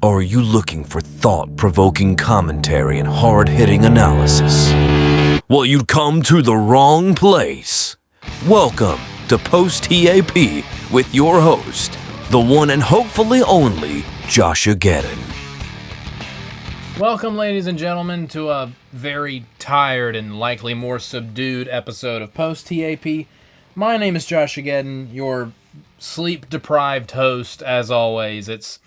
Or are you looking for thought-provoking commentary and hard-hitting analysis? Well, you'd come to the wrong place. Welcome to Post-TAP with your host, the one and hopefully only JoshAgeddon. Welcome, ladies and gentlemen, to a very tired and likely more subdued episode of Post-TAP. My name is JoshAgeddon, your sleep-deprived host, as always. It's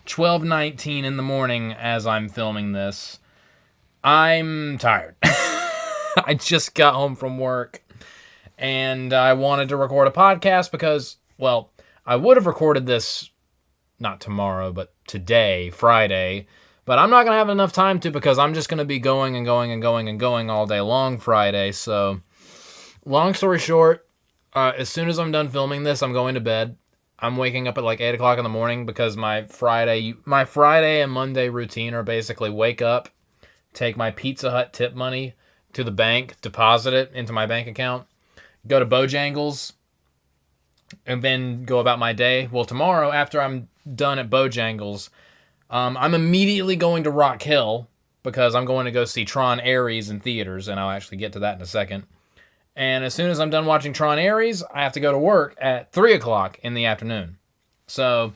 12:19 in the morning as I'm filming this. I'm tired. I just got home from work, and I wanted to record a podcast because, well, I would have recorded this, not tomorrow, but today, Friday, but I'm not going to have enough time to because I'm just going to be going all day long Friday. So, long story short, as soon as I'm done filming this, I'm going to bed. I'm waking up at like 8 o'clock in the morning because my Friday and Monday routine are basically wake up, take my Pizza Hut tip money to the bank, deposit it into my bank account, go to Bojangles, and then go about my day. Well, tomorrow, after I'm done at Bojangles, I'm immediately going to Rock Hill because I'm going to go see Tron Ares in theaters, and I'll actually get to that in a second. And as soon as I'm done watching Tron Ares, I have to go to work at 3 o'clock in the afternoon. So,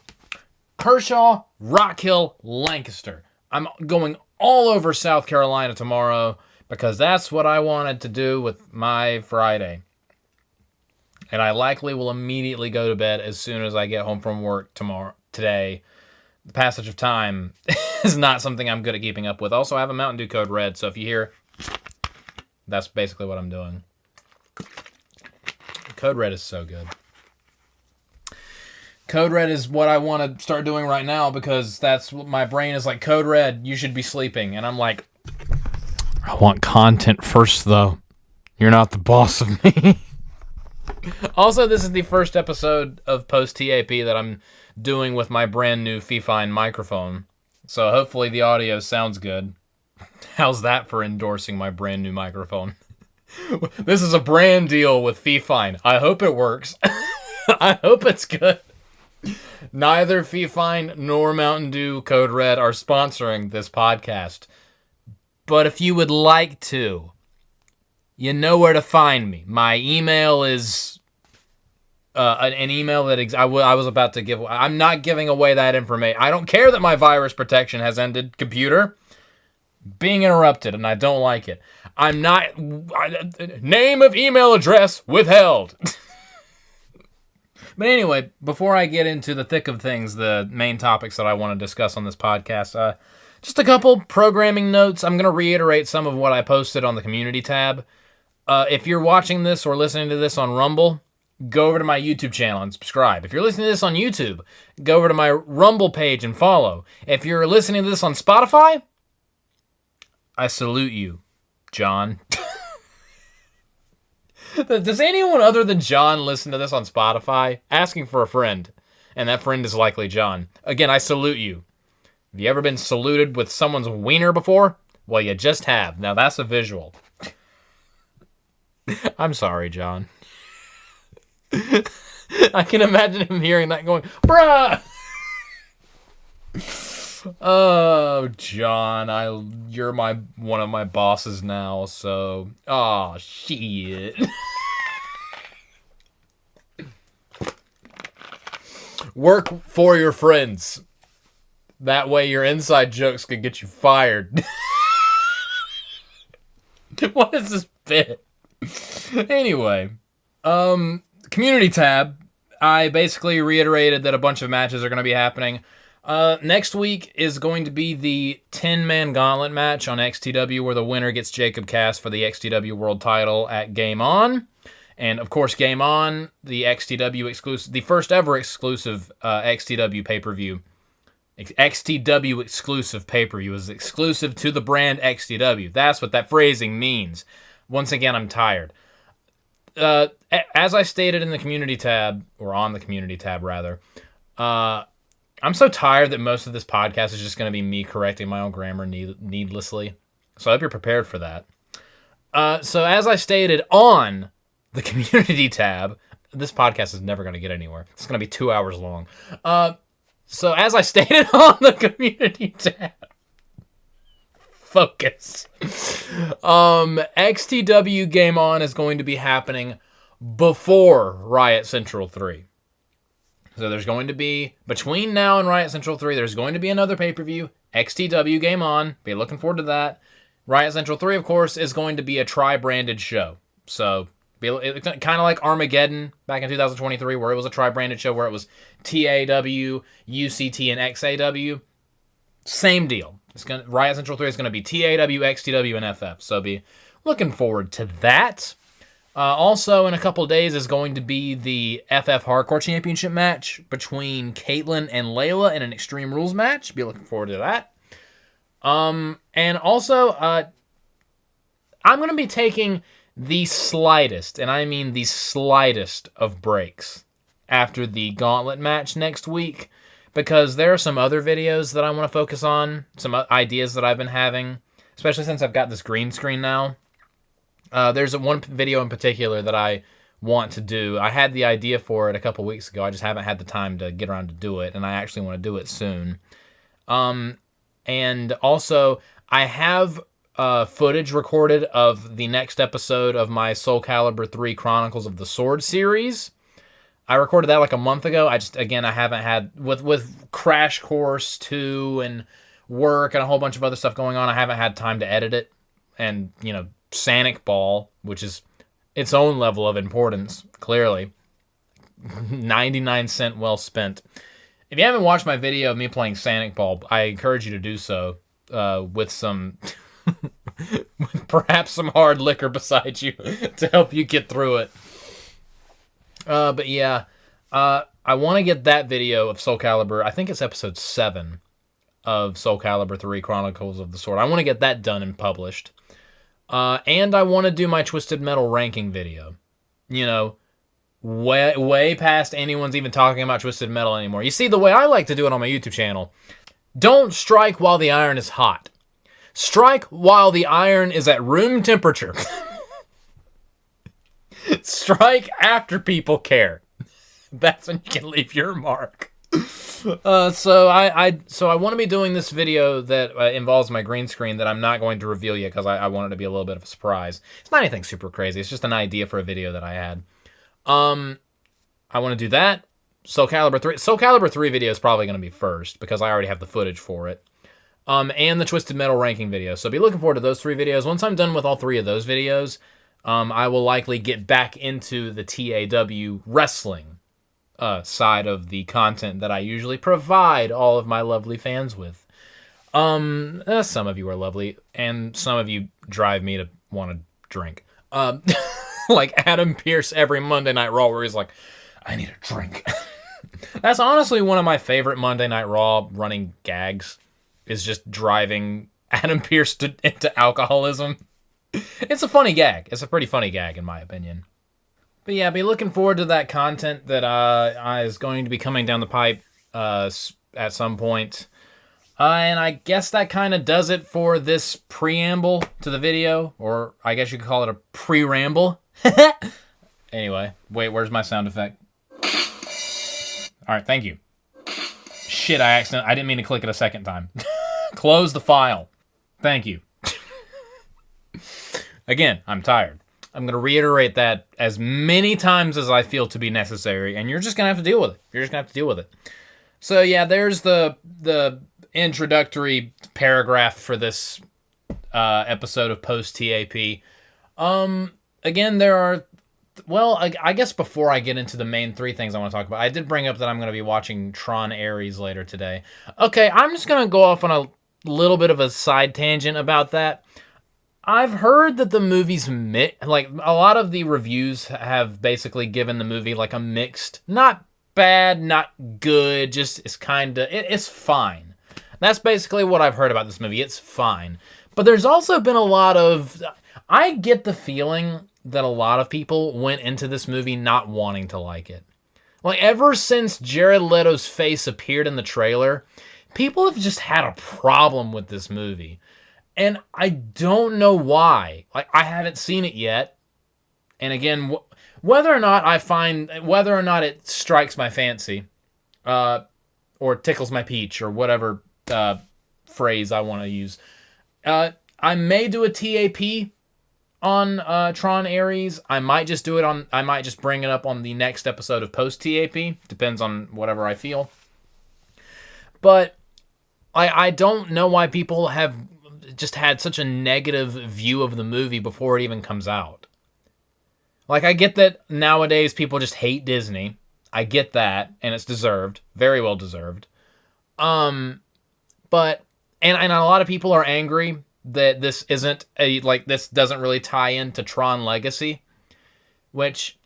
Kershaw, Rock Hill, Lancaster. I'm going all over South Carolina tomorrow because that's what I wanted to do with my Friday. And I likely will immediately go to bed as soon as I get home from work today. The passage of time is not something I'm good at keeping up with. Also, I have a Mountain Dew Code Red, so if you hear, that's basically what I'm doing. Code Red is so good. Code Red is what I want to start doing right now because that's what my brain is like. Code Red, you should be sleeping. And I'm like, I want content first, though. You're not the boss of me. Also, this is the first episode of Post-TAP that I'm doing with my brand new Fifine microphone. So hopefully the audio sounds good. How's that for endorsing my brand new microphone? This is a brand deal with Fifine. I hope it works. I hope it's good. Neither Fifine nor Mountain Dew Code Red are sponsoring this podcast. But if you would like to, you know where to find me. My email is an email that I was about to give. I'm not giving away that information. I don't care that my virus protection has ended, computer. Being interrupted, and I don't like it. I'm not... name of email address withheld. But anyway, before I get into the thick of things, the main topics that I want to discuss on this podcast, just a couple programming notes. I'm going to reiterate some of what I posted on the community tab. If you're watching this or listening to this on Rumble, go over to my YouTube channel and subscribe. If you're listening to this on YouTube, go over to my Rumble page and follow. If you're listening to this on Spotify, I salute you, John. Does anyone other than John listen to this on Spotify? Asking for a friend, and that friend is likely John. Again, I salute you. Have you ever been saluted with someone's wiener before? Well, you just have. Now, that's a visual. I'm sorry, John. I can imagine him hearing that going, bruh! Oh, John, you're one of my bosses now, so... Oh, shit. Work for your friends. That way your inside jokes could get you fired. What is this bit? Anyway, community tab. I basically reiterated that a bunch of matches are going to be happening. Next week is going to be the 10-man gauntlet match on XTW where the winner gets Jacob Cass for the XTW World title at Game On. And, of course, Game On, the XTW exclusive, the first ever exclusive XTW pay-per-view. XTW exclusive pay-per-view is exclusive to the brand XTW. That's what that phrasing means. Once again, I'm tired. As I stated in the community tab, or on the community tab, rather, I'm so tired that most of this podcast is just going to be me correcting my own grammar needlessly. So I hope you're prepared for that. So as I stated on the community tab, this podcast is never going to get anywhere. It's going to be 2 hours long. So as I stated on the community tab, focus. XTW Game On is going to be happening before Riot Central 3. So there's going to be, between now and Riot Central 3, there's going to be another pay-per-view, XTW Game On. Be looking forward to that. Riot Central 3, of course, is going to be a tri-branded show. So it's kind of like Armageddon back in 2023, where it was a tri-branded show where it was TAW, UCT, and XAW. Same deal. Riot Central 3 is going to be TAW, XTW, and FF. So be looking forward to that. Also, in a couple days is going to be the FF Hardcore Championship match between Caitlyn and Layla in an Extreme Rules match. Be looking forward to that. And also, I'm going to be taking the slightest, and I mean the slightest, of breaks after the Gauntlet match next week, because there are some other videos that I want to focus on, some ideas that I've been having, especially since I've got this green screen now. There's one video in particular that I want to do. I had the idea for it a couple weeks ago. I just haven't had the time to get around to do it, and I actually want to do it soon. And also, I have footage recorded of the next episode of my Soul Calibur 3 Chronicles of the Sword series. I recorded that like a month ago. I haven't had, with Crash Course 2 and work and a whole bunch of other stuff going on, I haven't had time to edit it. And, Sanic Ball, which is its own level of importance, clearly. 99 cent well spent. If you haven't watched my video of me playing Sanic Ball, I encourage you to do so with some... with perhaps some hard liquor beside you to help you get through it. But yeah, I want to get that video of Soul Calibur. I think it's episode 7 of Soul Calibur 3 Chronicles of the Sword. I want to get that done and published. And I want to do my Twisted Metal ranking video. Way past anyone's even talking about Twisted Metal anymore. You see, the way I like to do it on my YouTube channel, don't strike while the iron is hot. Strike while the iron is at room temperature. Strike after people care. That's when you can leave your mark. So I want to be doing this video that involves my green screen that I'm not going to reveal yet because I want it to be a little bit of a surprise. It's not anything super crazy. It's just an idea for a video that I had. I want to do that. Soul Calibur 3. Soul Calibur 3 video is probably going to be first because I already have the footage for it. And the Twisted Metal ranking video. So be looking forward to those 3 videos. Once I'm done with all 3 of those videos, I will likely get back into the TAW wrestling side of the content that I usually provide all of my lovely fans with. Some of you are lovely, and some of you drive me to want to drink. Like Adam Pearce every Monday Night Raw where he's like, I need a drink. That's honestly one of my favorite Monday Night Raw running gags, is just driving Adam Pearce into alcoholism. It's a funny gag. It's a pretty funny gag, in my opinion. But yeah, be looking forward to that content that is going to be coming down the pipe at some point. And I guess that kind of does it for this preamble to the video, or I guess you could call it a pre-ramble. Anyway, wait, where's my sound effect? All right, thank you. Shit, I didn't mean to click it a second time. Close the file. Thank you. Again, I'm tired. I'm going to reiterate that as many times as I feel to be necessary, and you're just going to have to deal with it. So yeah, there's the introductory paragraph for this episode of Post TAP. Again, there are... Well, I guess before I get into the main 3 things I want to talk about, I did bring up that I'm going to be watching Tron Ares later today. Okay, I'm just going to go off on a little bit of a side tangent about that. I've heard that the movie's like a lot of the reviews have basically given the movie like a mixed, not bad, not good, just it's it's fine. That's basically what I've heard about this movie. It's fine. But there's also been a lot of... I get the feeling that a lot of people went into this movie not wanting to like it. Like, ever since Jared Leto's face appeared in the trailer, people have just had a problem with this movie. And I don't know why. Like, I haven't seen it yet. And again, whether or not it strikes my fancy, or tickles my peach, or whatever phrase I want to use. I may do a TAP on Tron Ares. I might just bring it up on the next episode of Post TAP. Depends on whatever I feel. But I don't know why people have just had such a negative view of the movie before it even comes out. Like, I get that nowadays people just hate Disney. I get that, and it's deserved. Very well deserved. But a lot of people are angry that this isn't this doesn't really tie into Tron Legacy, which,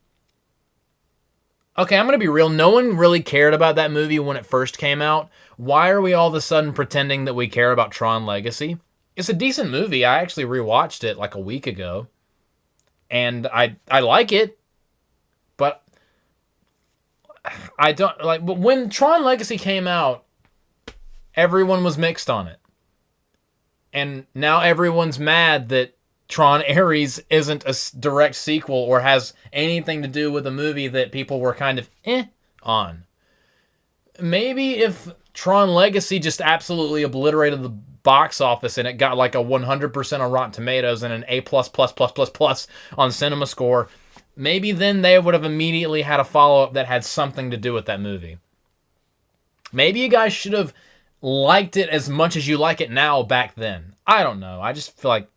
okay, I'm going to be real. No one really cared about that movie when it first came out. Why are we all of a sudden pretending that we care about Tron Legacy? It's a decent movie. I actually rewatched it like a week ago, and I like it, but I don't like. But when Tron Legacy came out, everyone was mixed on it. And now everyone's mad that Tron Ares isn't a direct sequel or has anything to do with a movie that people were kind of on. Maybe if Tron Legacy just absolutely obliterated the box office and it got like a 100% on Rotten Tomatoes and an A+++++ on Cinema Score, maybe then they would have immediately had a follow-up that had something to do with that movie. Maybe you guys should have liked it as much as you like it now back then. I don't know. I just feel like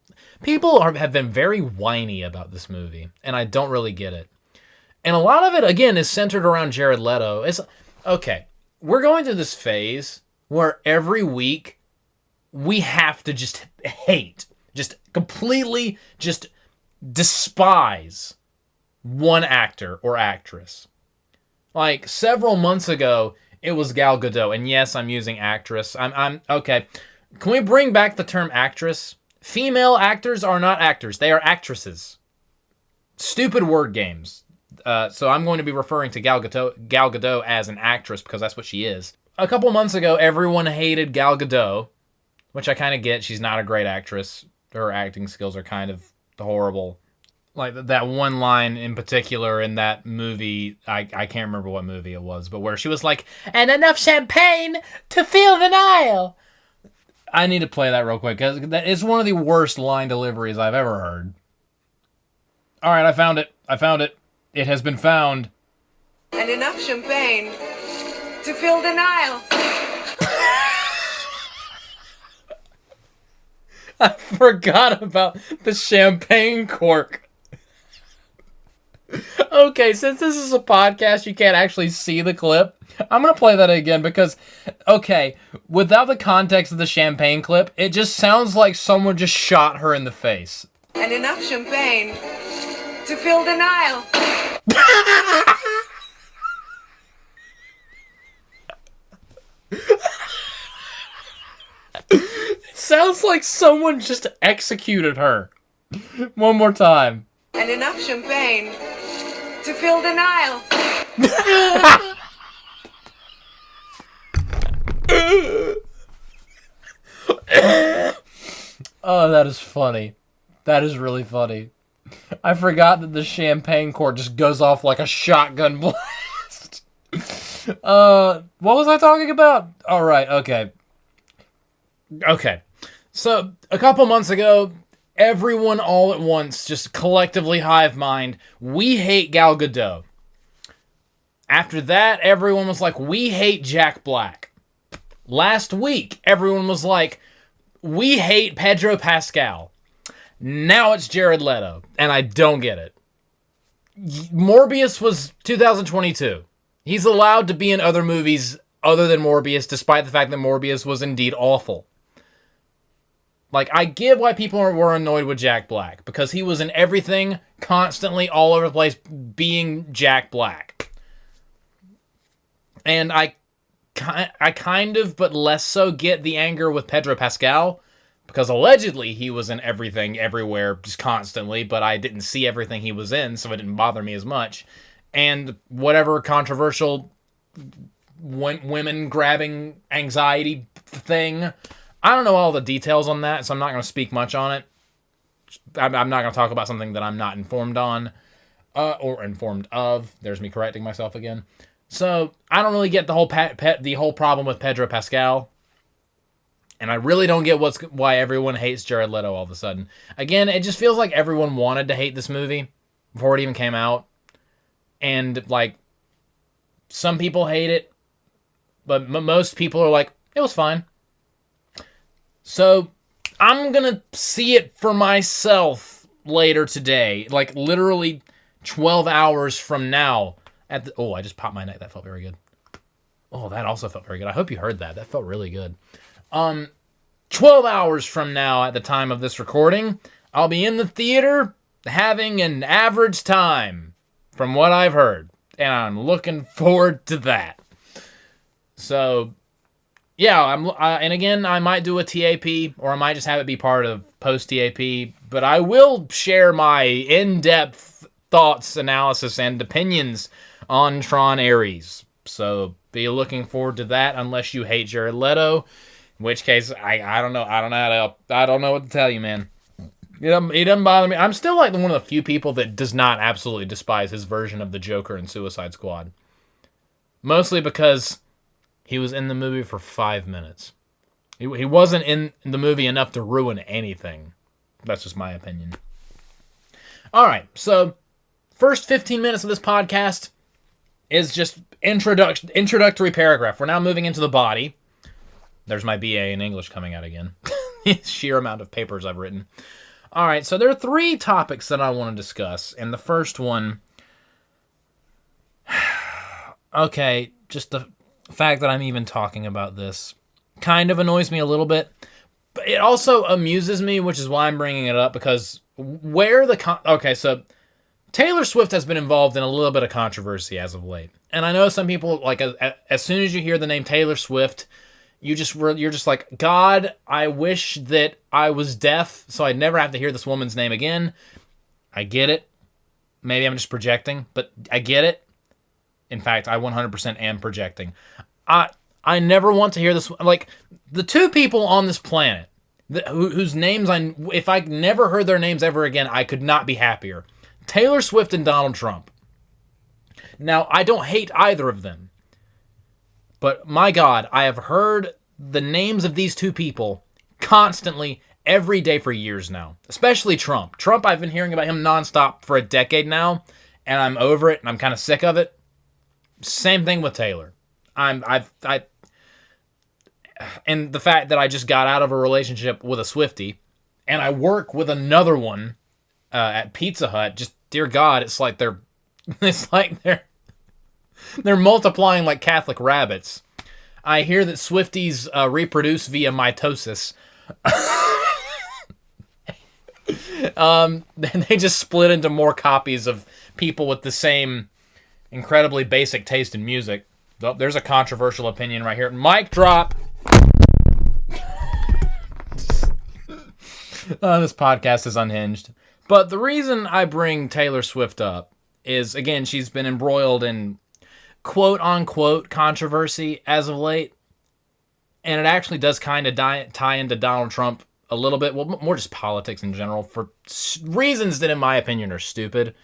people have been very whiny about this movie, and I don't really get it. And a lot of it, again, is centered around Jared Leto. It's okay. We're going through this phase where every week we have to just hate, just completely just despise one actor or actress. Like several months ago, it was Gal Gadot, and yes, I'm using actress. I'm okay. Can we bring back the term actress? Female actors are not actors; they are actresses. Stupid word games. So I'm going to be referring to Gal Gadot as an actress because that's what she is. A couple months ago, everyone hated Gal Gadot, which I kind of get. She's not a great actress. Her acting skills are kind of horrible. Like that one line in particular in that movie, I can't remember what movie it was, but where she was like, "And enough champagne to fill the Nile." I need to play that real quick, because it's one of the worst line deliveries I've ever heard. All right, I found it. It has been found. And enough champagne to fill the Nile. I forgot about the champagne cork. Okay, since this is a podcast, you can't actually see the clip. I'm going to play that again because, okay, without the context of the champagne clip, it just sounds like someone just shot her in the face. And enough champagne to fill the Nile. It sounds like someone just executed her. One more time. And enough champagne to fill the Nile. Oh, that is funny. That is really funny. I forgot that the champagne cork just goes off like a shotgun blast. What was I talking about? All right, okay. Okay. So, a couple months ago, everyone all at once, just collectively hive mind, we hate Gal Gadot. After that, everyone was like, we hate Jack Black. Last week, everyone was like, we hate Pedro Pascal. Now it's Jared Leto, and I don't get it. Morbius was 2022. He's allowed to be in other movies other than Morbius, despite the fact that Morbius was indeed awful. Like, I get why people were annoyed with Jack Black, because he was in everything, constantly, all over the place, being Jack Black. And I kind of, but less so, get the anger with Pedro Pascal, because allegedly he was in everything, everywhere, just constantly, but I didn't see everything he was in, so it didn't bother me as much. And whatever controversial women grabbing anxiety thing, I don't know all the details on that, so I'm not going to speak much on it. I'm not going to talk about something that I'm not informed on, or informed of. There's me correcting myself again. So I don't really get the whole problem with Pedro Pascal, and I really don't get why everyone hates Jared Leto all of a sudden. Again, it just feels like everyone wanted to hate this movie before it even came out, and like some people hate it, but most people are like, it was fine. So I'm gonna see it for myself later today, like literally 12 hours from now. I just popped my neck. That felt very good. Oh, that also felt very good. I hope you heard that. That felt really good. 12 hours from now, at the time of this recording, I'll be in the theater having an average time, from what I've heard, and I'm looking forward to that. So, yeah, and again, I might do a TAP, or I might just have it be part of post-TAP, but I will share my in-depth thoughts, analysis, and opinions on Tron Ares. So be looking forward to that, unless you hate Jared Leto, in which case I don't know. I don't know what to tell you, man. It doesn't bother me. I'm still like one of the few people that does not absolutely despise his version of the Joker in Suicide Squad. Mostly because he was in the movie for 5 minutes. He wasn't in the movie enough to ruin anything. That's just my opinion. All right, so first 15 minutes of this podcast is just introductory paragraph. We're now moving into the body. There's my BA in English coming out again. Sheer amount of papers I've written. All right, so there are 3 topics that I want to discuss. And the first one... Okay, just the fact that I'm even talking about this kind of annoys me a little bit. But it also amuses me, which is why I'm bringing it up, because okay, so Taylor Swift has been involved in a little bit of controversy as of late. And I know some people, like, as soon as you hear the name Taylor Swift, you're just like, God, I wish that I was deaf so I'd never have to hear this woman's name again. I get it. Maybe I'm just projecting, but I get it. In fact, I 100% am projecting. I never want to hear this. Like, the 2 people on this planet whose names if I never heard their names ever again, I could not be happier. Taylor Swift and Donald Trump. Now, I don't hate either of them. But my God, I have heard the names of these 2 people constantly every day for years now. Especially Trump. Trump, I've been hearing about him nonstop for a decade now, and I'm over it, and I'm kind of sick of it. Same thing with Taylor. And the fact that I just got out of a relationship with a Swiftie, and I work with another one at Pizza Hut. Just, dear God, it's like they're multiplying like Catholic rabbits. I hear that Swifties reproduce via mitosis. They just split into more copies of people with the same incredibly basic taste in music. Oh, there's a controversial opinion right here. Mic drop. This podcast is unhinged. But the reason I bring Taylor Swift up is, again, she's been embroiled in quote-unquote controversy as of late. And it actually does kind of tie into Donald Trump a little bit. Well, more just politics in general, for reasons that, in my opinion, are stupid.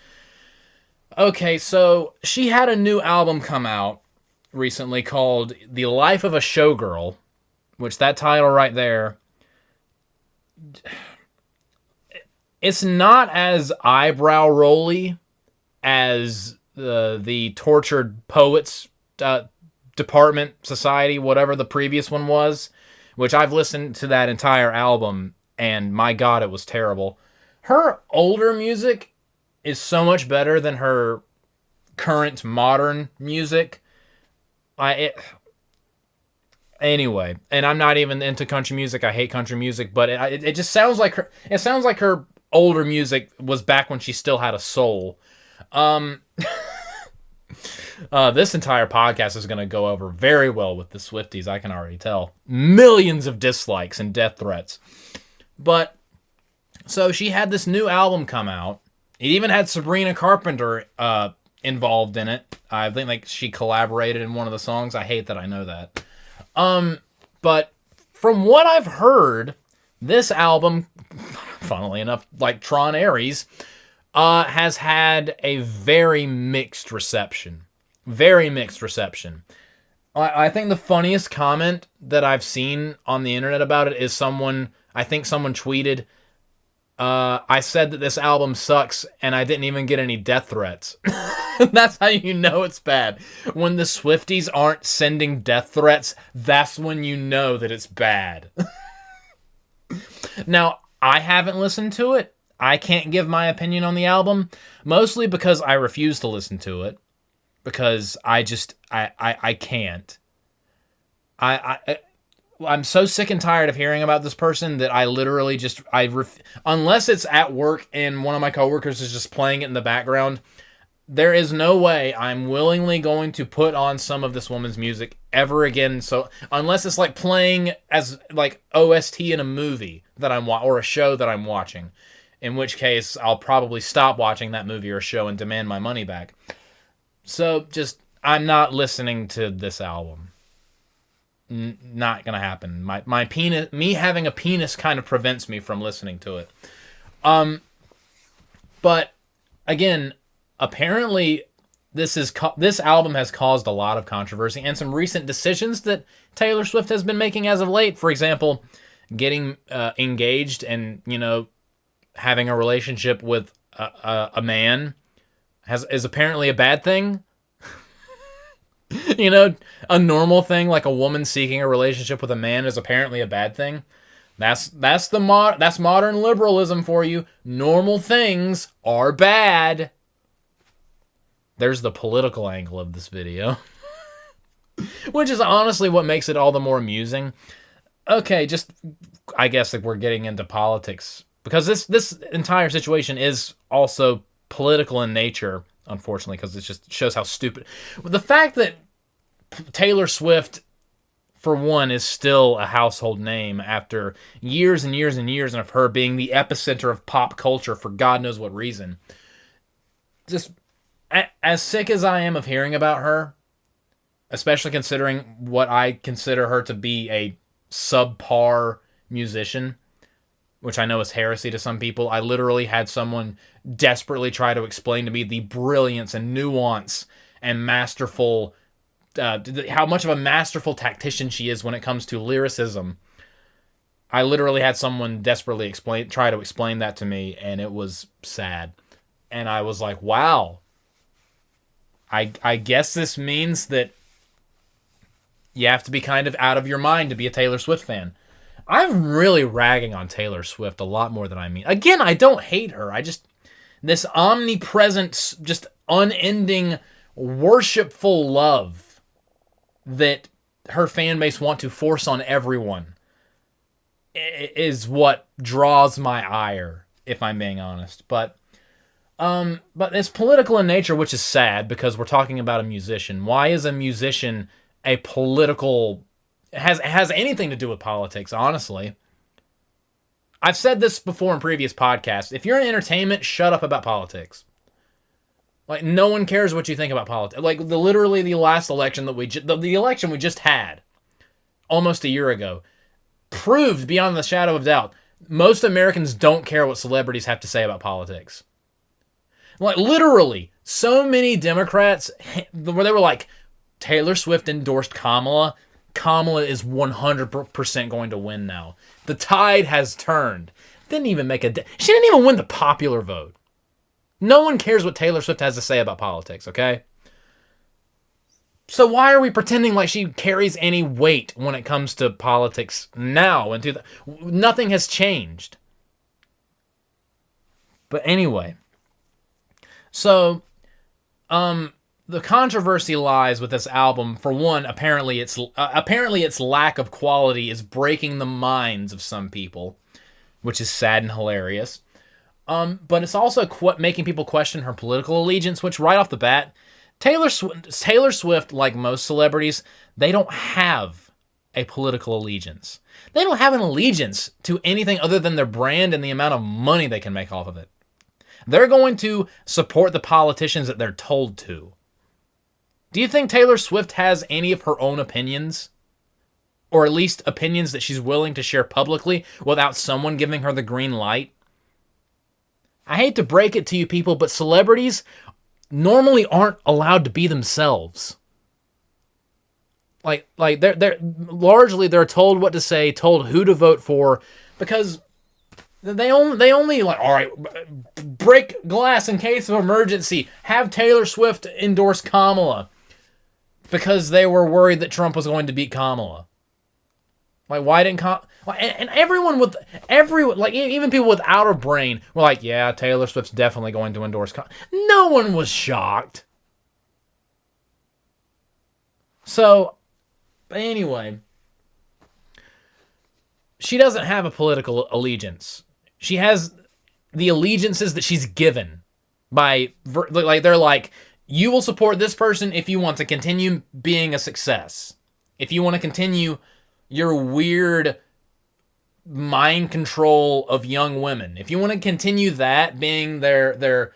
Okay, so she had a new album come out recently called The Life of a Showgirl, which that title right there, it's not as eyebrow-rolly as the Tortured Poets Department Society, whatever the previous one was, which I've listened to that entire album, and my God, it was terrible. Her older music is so much better than her current modern music. Anyway, and I'm not even into country music. I hate country music, but it just sounds like her. It sounds like her older music was back when she still had a soul. This entire podcast is going to go over very well with the Swifties, I can already tell. Millions of dislikes and death threats. But, so she had this new album come out. It even had Sabrina Carpenter involved in it. I think like she collaborated in one of the songs. I hate that I know that. But from what I've heard, this album, funnily enough, like Tron Ares, has had a very mixed reception. Very mixed reception. I think the funniest comment that I've seen on the internet about it is someone tweeted, I said that this album sucks and I didn't even get any death threats. That's how you know it's bad. When the Swifties aren't sending death threats, that's when you know that it's bad. Now, I haven't listened to it. I can't give my opinion on the album, mostly because I refuse to listen to it. Because I can't. I'm so sick and tired of hearing about this person that I literally just, unless it's at work and one of my coworkers is just playing it in the background, there is no way I'm willingly going to put on some of this woman's music ever again. So unless it's like playing as like OST in a movie that or a show that I'm watching, in which case I'll probably stop watching that movie or show and demand my money back. So just, I'm not listening to this album. Not gonna happen. My penis, me having a penis kind of prevents me from listening to it. But again, apparently this album has caused a lot of controversy and some recent decisions that Taylor Swift has been making as of late. For example, getting engaged and, having a relationship with a man is apparently a bad thing. A normal thing like a woman seeking a relationship with a man is apparently a bad thing. That's modern liberalism for you. Normal things are bad. There's the political angle of this video. Which is honestly what makes it all the more amusing. Okay, I guess we're getting into politics. Because this entire situation is also political in nature, unfortunately, because it just shows how stupid. The fact that Taylor Swift, for one, is still a household name after years and years and years of her being the epicenter of pop culture for God knows what reason. Just as sick as I am of hearing about her, especially considering what I consider her to be a subpar musician, which I know is heresy to some people. I literally had someone desperately try to explain to me the brilliance and nuance and masterful, how much of a masterful tactician she is when it comes to lyricism. I literally had someone desperately try to explain that to me, and it was sad. And I was like, wow. I guess this means that you have to be kind of out of your mind to be a Taylor Swift fan. I'm really ragging on Taylor Swift a lot more than I mean. Again, I don't hate her. This omnipresent, just unending, worshipful love that her fan base want to force on everyone is what draws my ire, if I'm being honest. But it's political in nature, which is sad because we're talking about a musician. Why is a musician a political... has anything to do with politics, honestly. I've said this before in previous podcasts. If you're in entertainment, shut up about politics. Like, no one cares what you think about politics. Like, literally the last election the election we just had, almost a year ago, proved beyond the shadow of doubt, most Americans don't care what celebrities have to say about politics. Like, literally, so many Democrats, where they were like, Taylor Swift endorsed Kamala. Kamala is 100% going to win now. The tide has turned. Didn't even make she didn't even win the popular vote. No one cares what Taylor Swift has to say about politics, okay? So why are we pretending like she carries any weight when it comes to politics now? Nothing has changed. But anyway. So, the controversy lies with this album. For one, apparently its lack of quality is breaking the minds of some people, which is sad and hilarious. But it's also making people question her political allegiance, which right off the bat, Taylor Swift, like most celebrities, they don't have a political allegiance. They don't have an allegiance to anything other than their brand and the amount of money they can make off of it. They're going to support the politicians that they're told to. Do you think Taylor Swift has any of her own opinions? Or at least opinions that she's willing to share publicly without someone giving her the green light? I hate to break it to you people, but celebrities normally aren't allowed to be themselves. Like they're largely they're told what to say, told who to vote for, because they only like, all right, break glass in case of emergency, have Taylor Swift endorse Kamala, because they were worried that Trump was going to beat Kamala. Like, why didn't and everyone like, even people without a brain were like, yeah, Taylor Swift's definitely going to endorse Kamala. No one was shocked. So, anyway, she doesn't have a political allegiance. She has the allegiances that she's given by, like, they're like, you will support this person if you want to continue being a success. If you want to continue your weird mind control of young women. If you want to continue that being their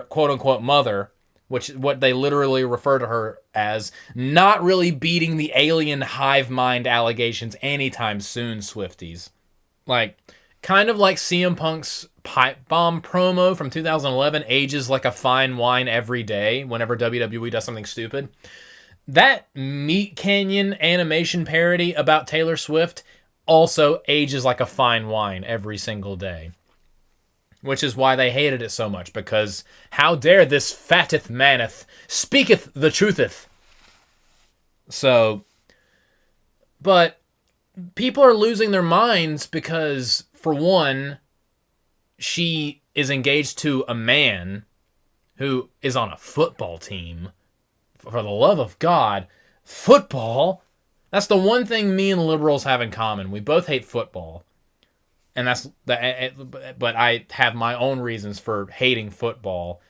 quote unquote mother, which is what they literally refer to her as, not really beating the alien hive mind allegations anytime soon, Swifties. Like, kind of like CM Punk's pipe bomb promo from 2011 ages like a fine wine every day whenever WWE does something stupid. That Meat Canyon animation parody about Taylor Swift also ages like a fine wine every single day. Which is why they hated it so much, because how dare this fatteth maneth, speaketh the trutheth. So, but people are losing their minds because, for one, she is engaged to a man who is on a football team. For the love of God, football? That's the one thing me and liberals have in common. We both hate football. And but I have my own reasons for hating football.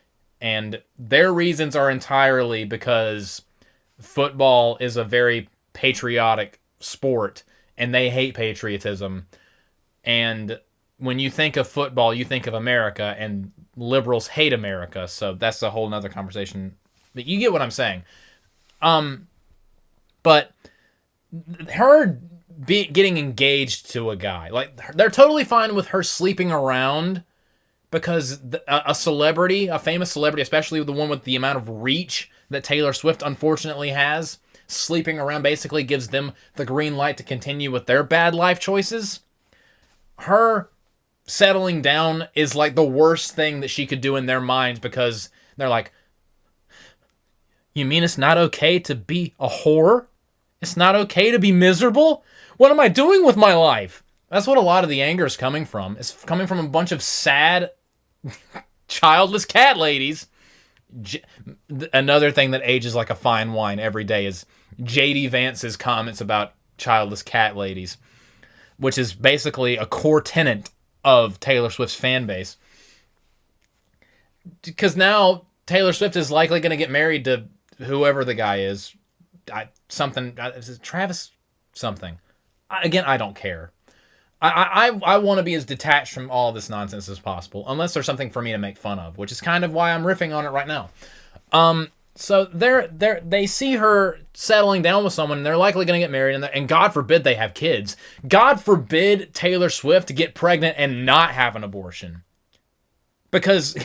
And their reasons are entirely because football is a very patriotic sport. And they hate patriotism. And when you think of football, you think of America. And liberals hate America. So that's a whole nother conversation. But you get what I'm saying. But her getting engaged to a guy, like, they're totally fine with her sleeping around because a celebrity, a famous celebrity, especially the one with the amount of reach that Taylor Swift unfortunately has, sleeping around basically gives them the green light to continue with their bad life choices. Her settling down is like the worst thing that she could do in their minds, because they're like, you mean it's not okay to be a whore? It's not okay to be miserable? What am I doing with my life? That's what a lot of the anger is coming from. It's coming from a bunch of sad, childless cat ladies. Another thing that ages like a fine wine every day is J.D. Vance's comments about childless cat ladies, which is basically a core tenet of Taylor Swift's fan base. Because now Taylor Swift is likely going to get married to whoever the guy is. Is it Travis something? Again, I don't care. I want to be as detached from all this nonsense as possible, unless there's something for me to make fun of, which is kind of why I'm riffing on it right now. So they see her settling down with someone, and they're likely going to get married, and God forbid they have kids. God forbid Taylor Swift get pregnant and not have an abortion. Because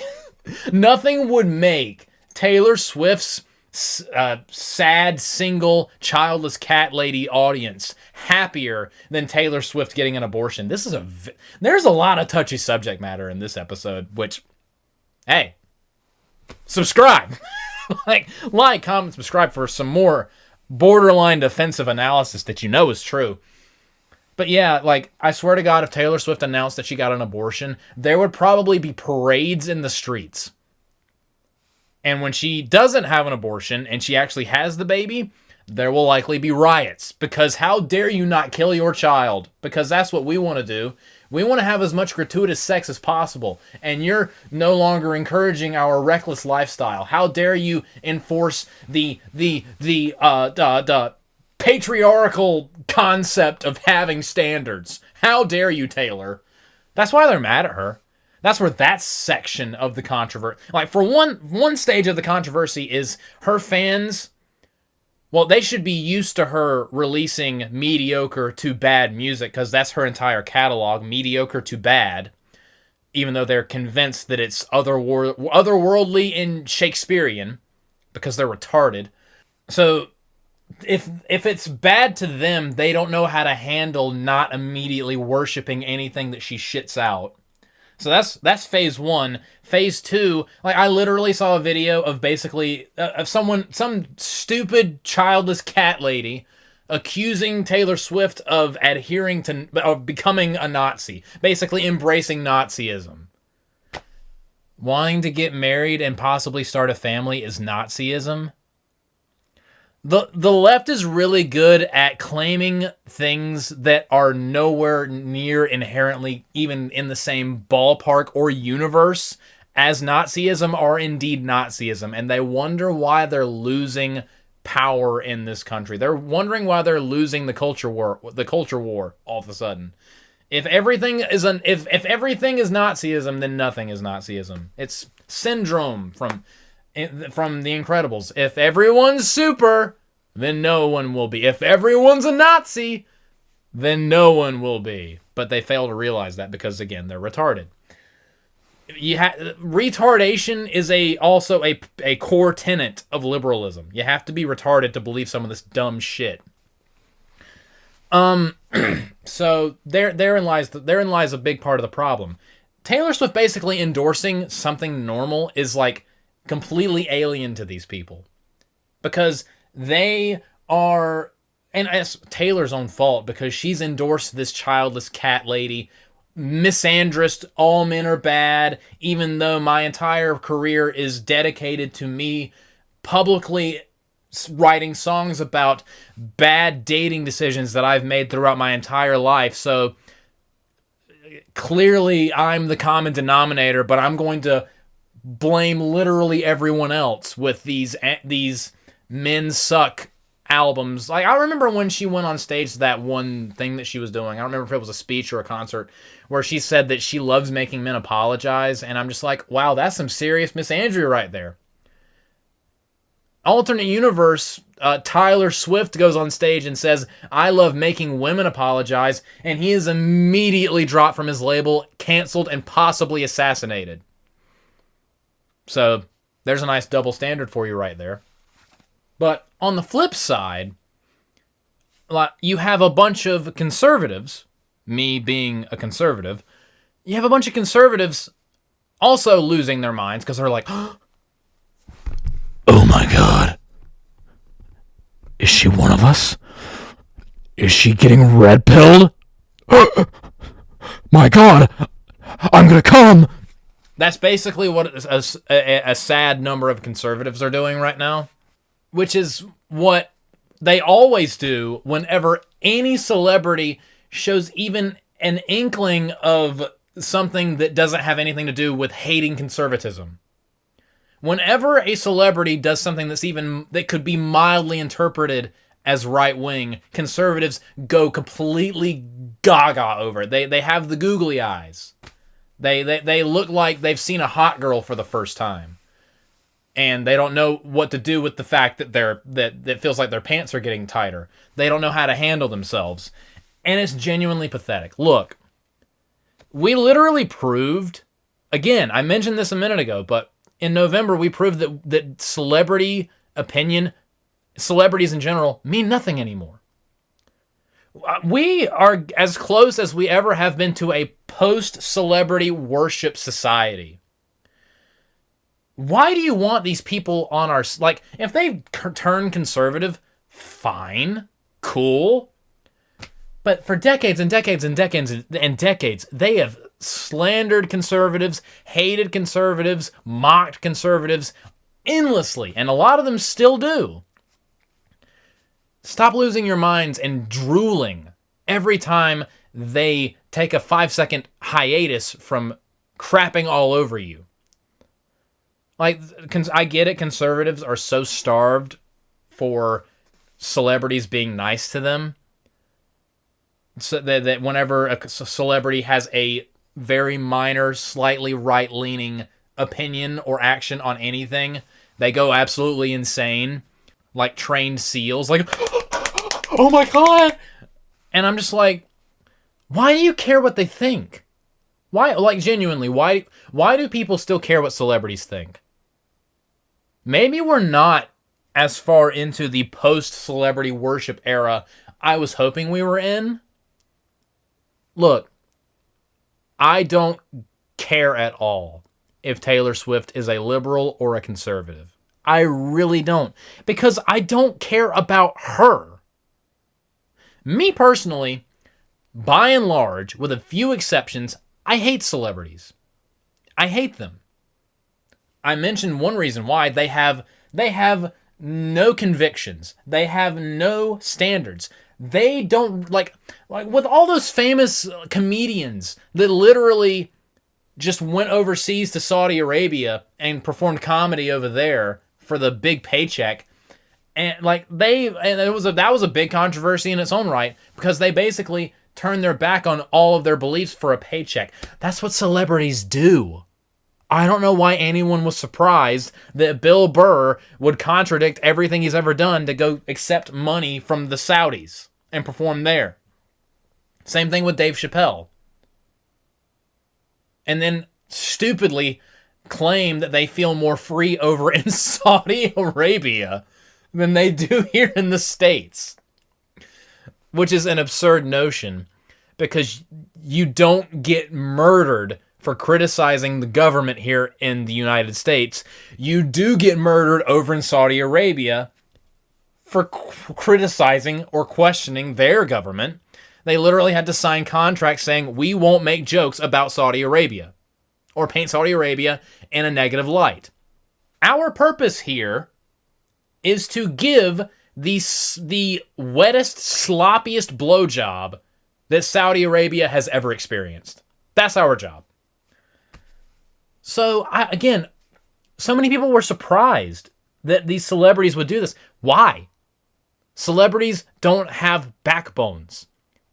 nothing would make Taylor Swift's sad, single, childless cat lady audience happier than Taylor Swift getting an abortion. There's a lot of touchy subject matter in this episode, which, hey, subscribe. like, comment, subscribe for some more borderline defensive analysis that you know is true. But yeah, like, I swear to God, if Taylor Swift announced that she got an abortion, there would probably be parades in the streets. And when she doesn't have an abortion and she actually has the baby, there will likely be riots. Because how dare you not kill your child? Because that's what we want to do. We want to have as much gratuitous sex as possible. And you're no longer encouraging our reckless lifestyle. How dare you enforce the patriarchal concept of having standards? How dare you, Taylor? That's why they're mad at her. That's where that section of the controversy, like, for one stage of the controversy is her fans, well, they should be used to her releasing mediocre to bad music, because that's her entire catalog, mediocre to bad. even though they're convinced that it's otherworldly and Shakespearean, because they're retarded. So if it's bad to them, they don't know how to handle not immediately worshiping anything that she shits out. So that's phase 1. Phase 2, like, I literally saw a video of basically of some stupid childless cat lady accusing Taylor Swift of becoming a Nazi, basically embracing Nazism. Wanting to get married and possibly start a family is Nazism. The left is really good at claiming things that are nowhere near inherently even in the same ballpark or universe as Nazism are indeed Nazism, and they wonder why they're losing power in this country. They're wondering why they're losing the culture war all of a sudden. If everything is Nazism, then nothing is Nazism. It's Syndrome from The Incredibles. If everyone's super, then no one will be. If everyone's a Nazi, then no one will be. But they fail to realize that because, again, they're retarded. Retardation is also a core tenet of liberalism. You have to be retarded to believe some of this dumb shit. So therein lies a big part of the problem. Taylor Swift basically endorsing something normal is like completely alien to these people, because they are, and it's Taylor's own fault because she's endorsed this childless cat lady, misandrist, all men are bad, even though my entire career is dedicated to me publicly writing songs about bad dating decisions that I've made throughout my entire life. So clearly I'm the common denominator, but I'm going to blame literally everyone else with these Men Suck albums. Like, I remember when she went on stage, that one thing that she was doing, I don't remember if it was a speech or a concert, where she said that she loves making men apologize, and I'm just like, wow, that's some serious misandry right there. Alternate universe, Tyler Swift goes on stage and says, I love making women apologize, and he is immediately dropped from his label, canceled, and possibly assassinated. So there's a nice double standard for you right there. But on the flip side, you have a bunch of conservatives, me being a conservative, you have a bunch of conservatives also losing their minds because they're like, Oh my god. Is she one of us? Is she getting red-pilled? My god! I'm gonna come! That's basically what a sad number of conservatives are doing right now, which is what they always do whenever any celebrity shows even an inkling of something that doesn't have anything to do with hating conservatism. Whenever a celebrity does something that could be mildly interpreted as right-wing, conservatives go completely gaga over it. They have the googly eyes. They look like they've seen a hot girl for the first time. And they don't know what to do with the fact that that feels like their pants are getting tighter. They don't know how to handle themselves. And it's genuinely pathetic. Look, we literally proved, again, I mentioned this a minute ago, but in November, we proved that celebrity opinion, celebrities in general, mean nothing anymore. We are as close as we ever have been to a post-celebrity worship society. Why do you want these people on our... Like, if they turn conservative, fine, cool. But for decades and decades and decades and decades, they have slandered conservatives, hated conservatives, mocked conservatives endlessly, and a lot of them still do. Stop losing your minds and drooling every time they take a 5-second hiatus from crapping all over you. Like, I get it, conservatives are so starved for celebrities being nice to them, so that whenever a celebrity has a very minor, slightly right-leaning opinion or action on anything, they go absolutely insane, like trained seals, like, oh my god! And I'm just like, why do you care what they think? Why, like, genuinely, why do people still care what celebrities think? Maybe we're not as far into the post-celebrity worship era I was hoping we were in. Look, I don't care at all if Taylor Swift is a liberal or a conservative. I really don't. Because I don't care about her. Me personally, by and large, with a few exceptions, I hate celebrities. I hate them. I mentioned one reason why. They have no convictions. They have no standards. They don't, like with all those famous comedians that literally just went overseas to Saudi Arabia and performed comedy over there for the big paycheck. And that was a big controversy in its own right, because they basically turned their back on all of their beliefs for a paycheck. That's what celebrities do. I don't know why anyone was surprised that Bill Burr would contradict everything he's ever done to go accept money from the Saudis and perform there. Same thing with Dave Chappelle. And then stupidly claim that they feel more free over in Saudi Arabia than they do here in the States. Which is an absurd notion, because you don't get murdered for criticizing the government here in the United States. You do get murdered over in Saudi Arabia for criticizing or questioning their government. They literally had to sign contracts saying, we won't make jokes about Saudi Arabia or paint Saudi Arabia in a negative light. Our purpose here is to give the wettest, sloppiest blowjob that Saudi Arabia has ever experienced. That's our job. So, again, so many people were surprised that these celebrities would do this. Why? Celebrities don't have backbones.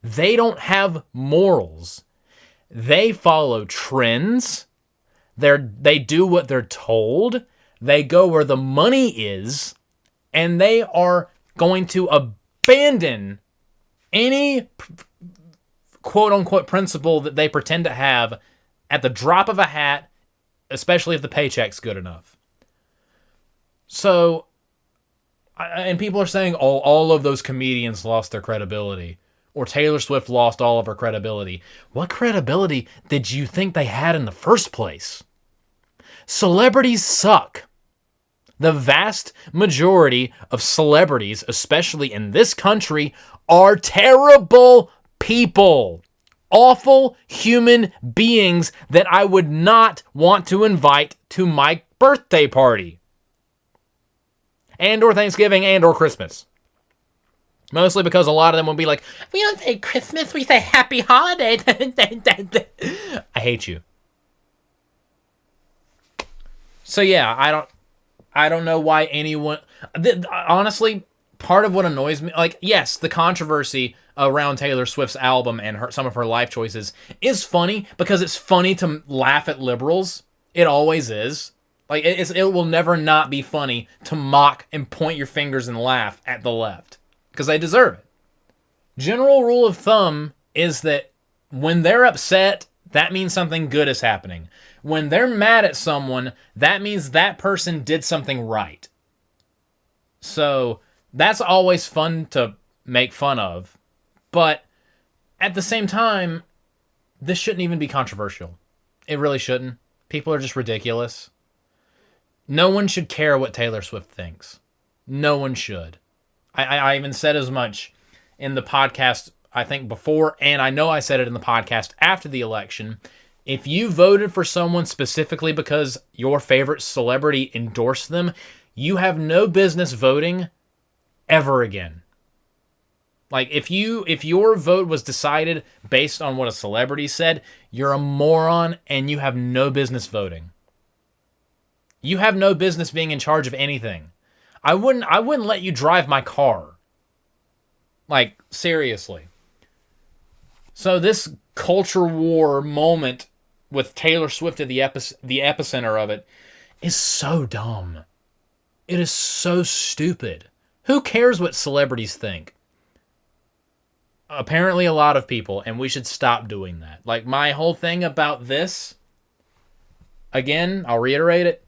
They don't have morals. They follow trends. They do what they're told. They go where the money is. And they are going to abandon any quote-unquote principle that they pretend to have at the drop of a hat, especially if the paycheck's good enough. So, and people are saying, oh, all of those comedians lost their credibility, or Taylor Swift lost all of her credibility. What credibility did you think they had in the first place? Celebrities suck. The vast majority of celebrities, especially in this country, are terrible people. Awful human beings that I would not want to invite to my birthday party. And or Thanksgiving and or Christmas. Mostly because a lot of them would be like, we don't say Christmas, we say happy holidays. I hate you. So yeah, I don't know why anyone... Honestly, part of what annoys me... Like, yes, the controversy around Taylor Swift's album and some of her life choices is funny, because it's funny to laugh at liberals. It always is. Like, it will never not be funny to mock and point your fingers and laugh at the left, because they deserve it. General rule of thumb is that when they're upset, that means something good is happening. When they're mad at someone, that means that person did something right. So that's always fun to make fun of. But at the same time, this shouldn't even be controversial. It really shouldn't. People are just ridiculous. No one should care what Taylor Swift thinks. No one should. I even said as much in the podcast, I think before, and I know I said it in the podcast after the election. If you voted for someone specifically because your favorite celebrity endorsed them, you have no business voting ever again. Like, if your vote was decided based on what a celebrity said, you're a moron and you have no business voting. You have no business being in charge of anything. I wouldn't let you drive my car. Like, seriously. So this culture war moment with Taylor Swift at the epicenter of it is so dumb. It is so stupid. Who cares what celebrities think? apparently a lot of people, and we should stop doing that. Like, my whole thing about this, again, I'll reiterate it,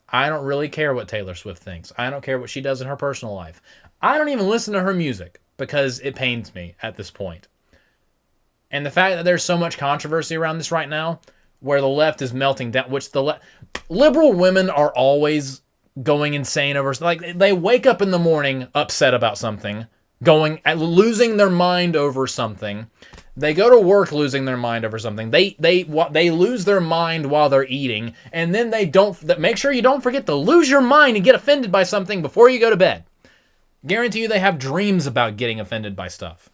I don't really care what Taylor Swift thinks. I don't care what she does in her personal life. I don't even listen to her music because it pains me at this point. And the fact that there's so much controversy around this right now, where the left is melting down, which liberal women are always going insane over, like, they wake up in the morning upset about something, losing their mind over something. They go to work losing their mind over something. They lose their mind while they're eating, and then make sure you don't forget to lose your mind and get offended by something before you go to bed. Guarantee you they have dreams about getting offended by stuff,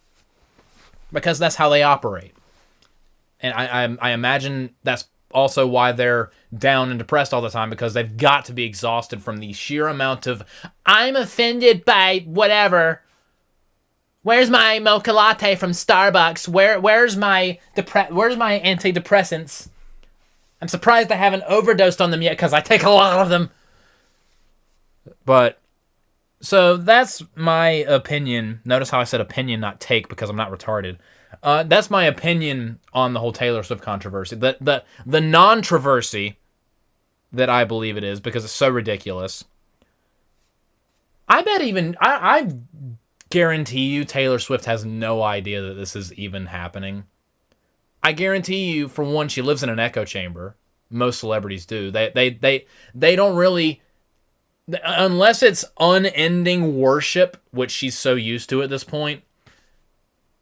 because that's how they operate. And I imagine that's also why they're down and depressed all the time, because they've got to be exhausted from the sheer amount of, I'm offended by whatever. Where's my mocha latte from Starbucks? Where's my antidepressants? I'm surprised I haven't overdosed on them yet, because I take a lot of them. But, so that's my opinion. Notice how I said opinion, not take, because I'm not retarded. That's my opinion on the whole Taylor Swift controversy. The non-troversy that I believe it is, because it's so ridiculous. I guarantee you Taylor Swift has no idea that this is even happening. I guarantee you, for one, she lives in an echo chamber. Most celebrities do. They don't really, unless it's unending worship, which she's so used to at this point.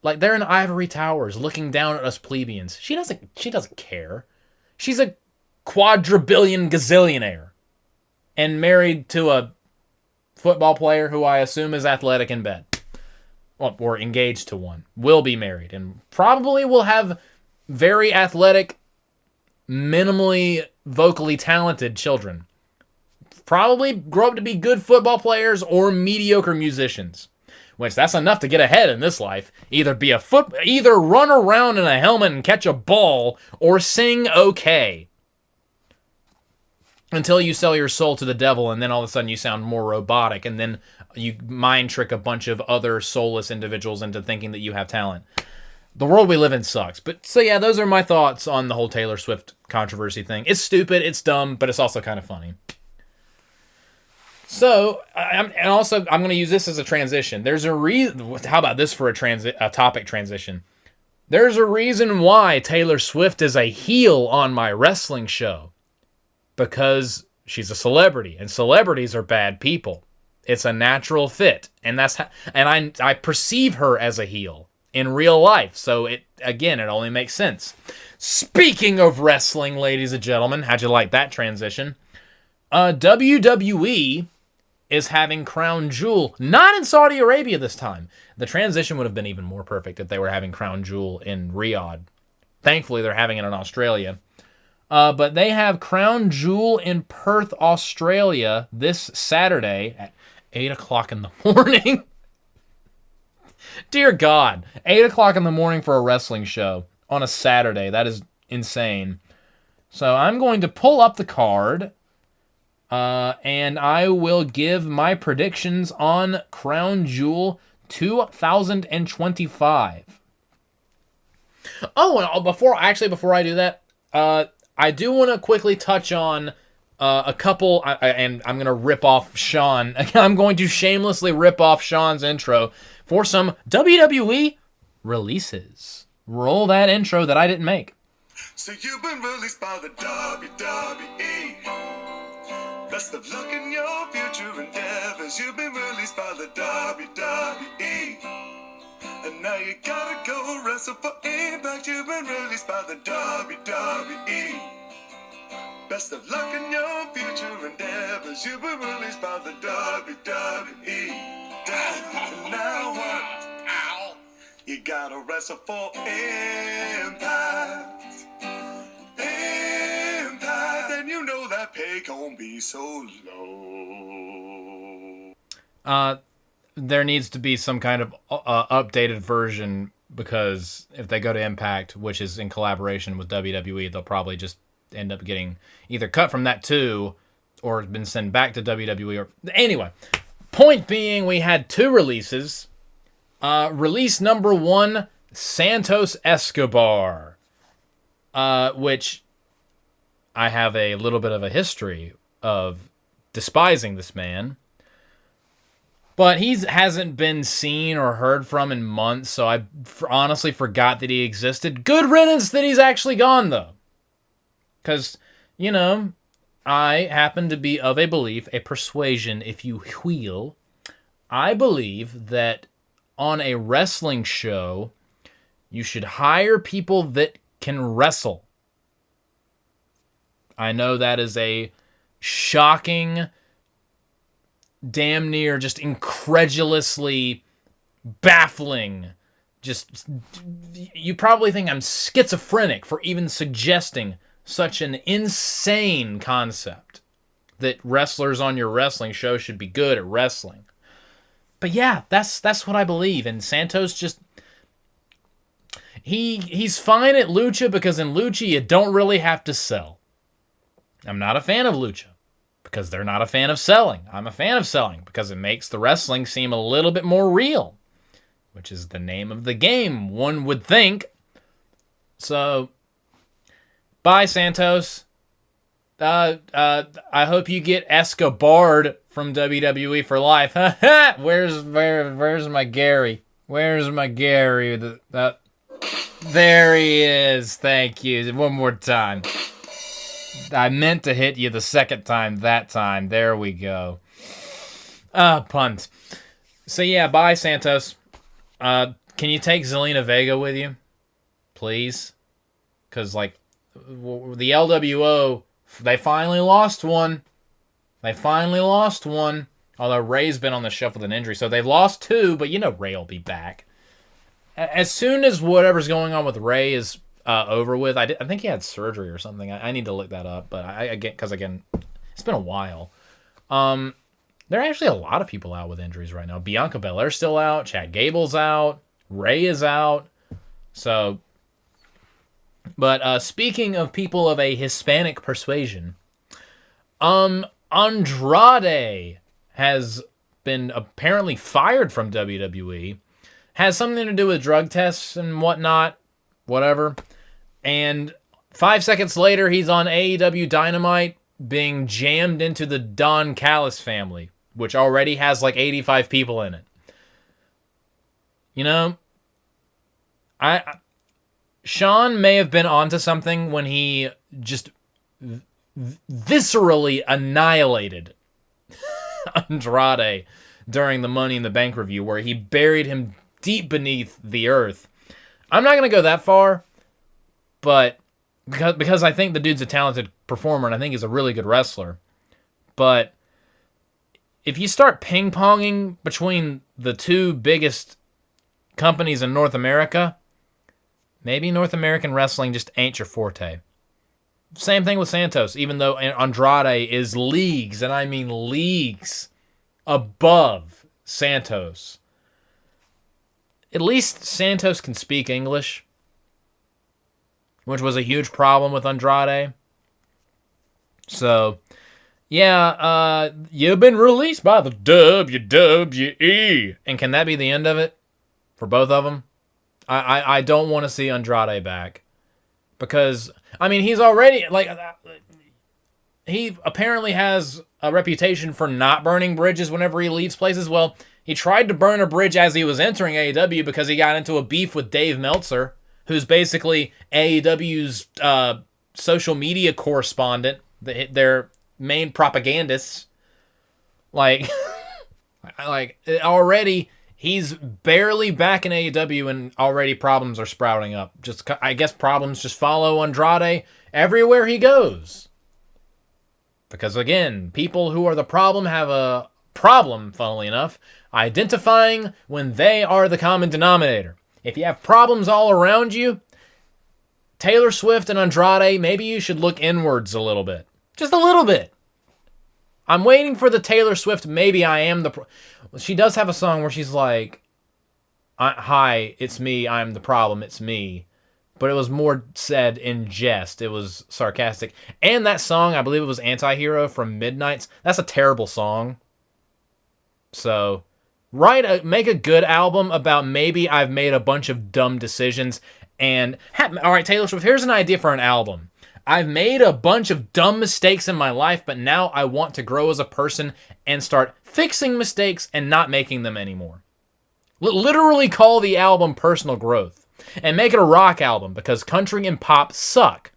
Like, they're in ivory towers looking down at us plebeians. She doesn't care. She's a quadrillion gazillionaire and married to a football player who I assume is athletic in bed. Well, or engaged to one. Will be married and probably will have very athletic, minimally vocally talented children. Probably grow up to be good football players or mediocre musicians. Which, that's enough to get ahead in this life. Either run around in a helmet and catch a ball, or sing okay. Until you sell your soul to the devil, and then all of a sudden you sound more robotic, and then you mind trick a bunch of other soulless individuals into thinking that you have talent. The world we live in sucks. But, so yeah, those are my thoughts on the whole Taylor Swift controversy thing. It's stupid, it's dumb, but it's also kind of funny. So, I'm going to use this as a transition. There's a reason. How about this for a topic transition? There's a reason why Taylor Swift is a heel on my wrestling show. Because she's a celebrity, and celebrities are bad people. It's a natural fit, and I perceive her as a heel in real life. So it only makes sense. Speaking of wrestling, ladies and gentlemen, how'd you like that transition? WWE is having Crown Jewel, not in Saudi Arabia this time. The transition would have been even more perfect if they were having Crown Jewel in Riyadh. Thankfully, they're having it in Australia. But they have Crown Jewel in Perth, Australia this Saturday at 8 o'clock in the morning. Dear God, 8 o'clock in the morning for a wrestling show on a Saturday. That is insane. So I'm going to pull up the card. And I will give my predictions on Crown Jewel 2025. Oh, and before I do that, I do want to quickly touch on a couple, and I'm going to rip off Sean. I'm going to shamelessly rip off Sean's intro for some WWE releases. Roll that intro that I didn't make. So you've been released by the WWE. Best of luck in your future endeavors. You've been released by the WWE. And now you gotta go wrestle for Impact. You've been released by the WWE. Best of luck in your future endeavors. You've been released by the WWE. And now what? Ow. You gotta wrestle for Impact. Then you know that pay gon' be so low. There needs to be some kind of updated version, because if they go to Impact, which is in collaboration with WWE, they'll probably just end up getting either cut from that too, or been sent back to WWE. Or anyway, point being, we had two releases. Release number 1, Santos Escobar, which I have a little bit of a history of despising this man. But he hasn't been seen or heard from in months, so I honestly forgot that he existed. Good riddance that he's actually gone, though. Because, you know, I happen to be of a belief, a persuasion, if you will. I believe that on a wrestling show, you should hire people that can wrestle. I know that is a shocking, damn near just incredulously baffling. Just, you probably think I'm schizophrenic for even suggesting such an insane concept that wrestlers on your wrestling show should be good at wrestling. But yeah, that's what I believe. And Santos just, he's fine at lucha because in lucha you don't really have to sell. I'm not a fan of lucha because they're not a fan of selling. I'm a fan of selling because it makes the wrestling seem a little bit more real, which is the name of the game, one would think. So, bye, Santos. I hope you get Escobar'd from WWE for life. Where's my Gary? Where's my Gary? There he is. Thank you. One more time. I meant to hit you the second time that time. There we go. Punt. So yeah, bye, Santos. Can you take Zelina Vega with you? Please? Because, like, the LWO, they finally lost one. Although Ray's been on the shelf with an injury. So they've lost 2, but you know Ray will be back. As soon as whatever's going on with Ray is over with, I think he had surgery or something. I need to look that up, but because again, it's been a while. There are actually a lot of people out with injuries right now. Bianca Belair's still out. Chad Gable's out. Ray is out. So, but speaking of people of a Hispanic persuasion, Andrade has been apparently fired from WWE. Has something to do with drug tests and whatnot. Whatever. And 5 seconds later, he's on AEW Dynamite being jammed into the Don Callis family, which already has like 85 people in it. You know, Sean may have been onto something when he just viscerally annihilated Andrade during the Money in the Bank review, where he buried him deep beneath the earth. I'm not going to go that far, but because I think the dude's a talented performer and I think he's a really good wrestler. But if you start ping-ponging between the 2 biggest companies in North America, maybe North American wrestling just ain't your forte. Same thing with Santos, even though Andrade is leagues, and I mean leagues, above Santos. At least Santos can speak English, which was a huge problem with Andrade. So, yeah, you've been released by the WWE. And can that be the end of it for both of them? I don't want to see Andrade back. Because, I mean, he's already, like, he apparently has a reputation for not burning bridges whenever he leaves places. Well, he tried to burn a bridge as he was entering AEW because he got into a beef with Dave Meltzer, who's basically AEW's social media correspondent, their main propagandists. Like, already he's barely back in AEW and already problems are sprouting up. I guess problems just follow Andrade everywhere he goes. Because again, people who are the problem have a problem, funnily enough, identifying when they are the common denominator. If you have problems all around you, Taylor Swift and Andrade, maybe you should look inwards a little bit. Just a little bit. I'm waiting for the Taylor Swift, maybe I am the... She does have a song where she's like, hi, it's me, I'm the problem, it's me. But it was more said in jest. It was sarcastic. And that song, I believe it was Anti-Hero from Midnight's. That's a terrible song. So, Make a good album about maybe I've made a bunch of dumb decisions and all right, Taylor Swift, here's an idea for an album. I've made a bunch of dumb mistakes in my life, but now I want to grow as a person and start fixing mistakes and not making them anymore. Literally call the album Personal Growth and make it a rock album because country and pop suck.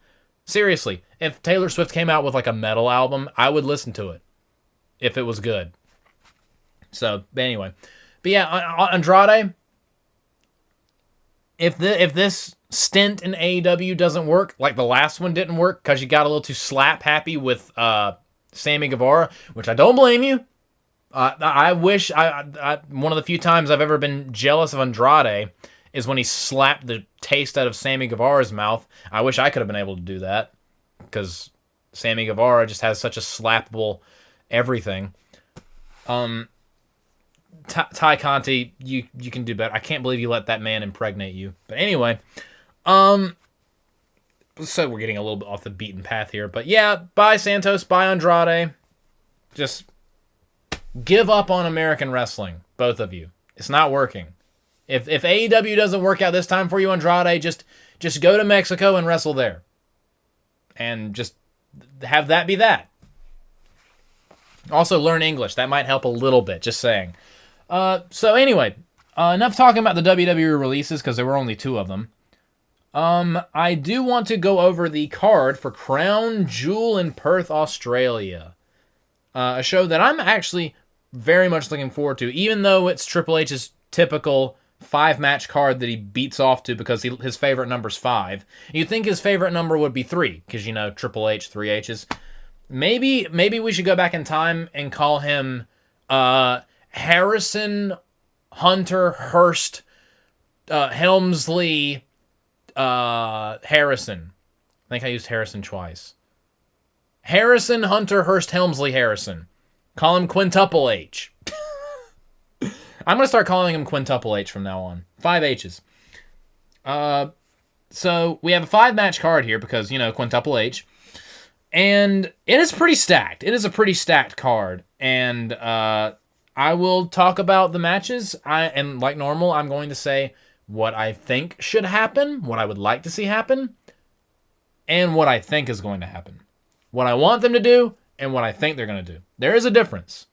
Seriously, if Taylor Swift came out with like a metal album, I would listen to it if it was good. So, anyway. But yeah, Andrade, if this stint in AEW doesn't work, like the last one didn't work because you got a little too slap happy with Sammy Guevara, which I don't blame you. I wish one of the few times I've ever been jealous of Andrade is when he slapped the taste out of Sammy Guevara's mouth. I wish I could have been able to do that because Sammy Guevara just has such a slappable everything. Ty Conti, you can do better. I can't believe you let that man impregnate you. But anyway, so we're getting a little bit off the beaten path here. But yeah, bye Santos, bye Andrade. Just give up on American wrestling, both of you. It's not working. If AEW doesn't work out this time for you, Andrade, just go to Mexico and wrestle there. And just have that be that. Also learn English. That might help a little bit, just saying. So anyway, enough talking about the WWE releases because there were only 2 of them. I do want to go over the card for Crown Jewel in Perth, Australia. A show that I'm actually very much looking forward to, even though it's Triple H's typical 5-match card that he beats off to because his favorite number's 5. You'd think his favorite number would be 3, because, Triple H, 3 H's. Maybe we should go back in time and call him Harrison Hunter Hurst Helmsley Harrison. I think I used Harrison twice. Harrison Hunter Hurst Helmsley Harrison. Call him Quintuple H. I'm going to start calling him Quintuple H from now on. 5 H's. So we have a 5-match card here because, Quintuple H. And it is pretty stacked. It is a pretty stacked card. And I will talk about the matches. And like normal, I'm going to say what I think should happen, what I would like to see happen, and what I think is going to happen. What I want them to do, and what I think they're going to do. There is a difference.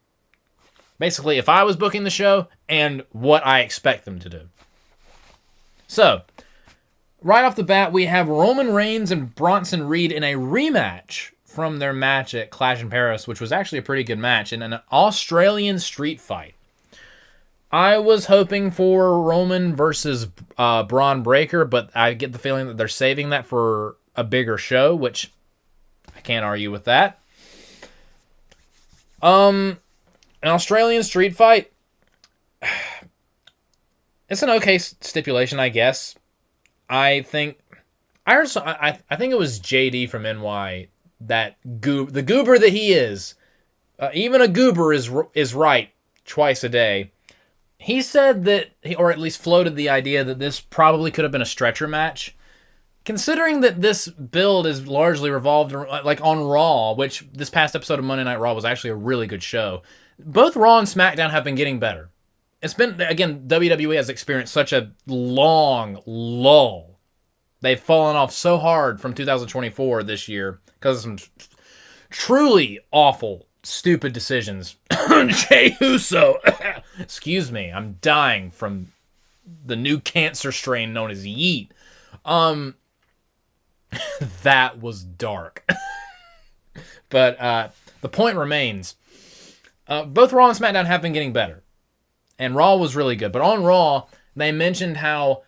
Basically, if I was booking the show, and what I expect them to do. So, right off the bat, we have Roman Reigns and Bronson Reed in a rematch from their match at Clash in Paris, which was actually a pretty good match, in an Australian street fight. I was hoping for Roman versus Braun Breaker, but I get the feeling that they're saving that for a bigger show, which I can't argue with that. An Australian street fight, it's an okay stipulation, I guess. I think it was JD from NY that the goober that he is. Even a goober is right twice a day. He said that, or at least floated the idea that this probably could have been a stretcher match. Considering that this build is largely revolved like on Raw, which this past episode of Monday Night Raw was actually a really good show. Both Raw and SmackDown have been getting better. It's been, again, WWE has experienced such a long lull. They've fallen off so hard from 2024 this year because of some truly awful, stupid decisions. Jey Uso. Excuse me, I'm dying from the new cancer strain known as Yeet. That was dark. But the point remains. Both Raw and SmackDown have been getting better. And Raw was really good. But on Raw, they mentioned how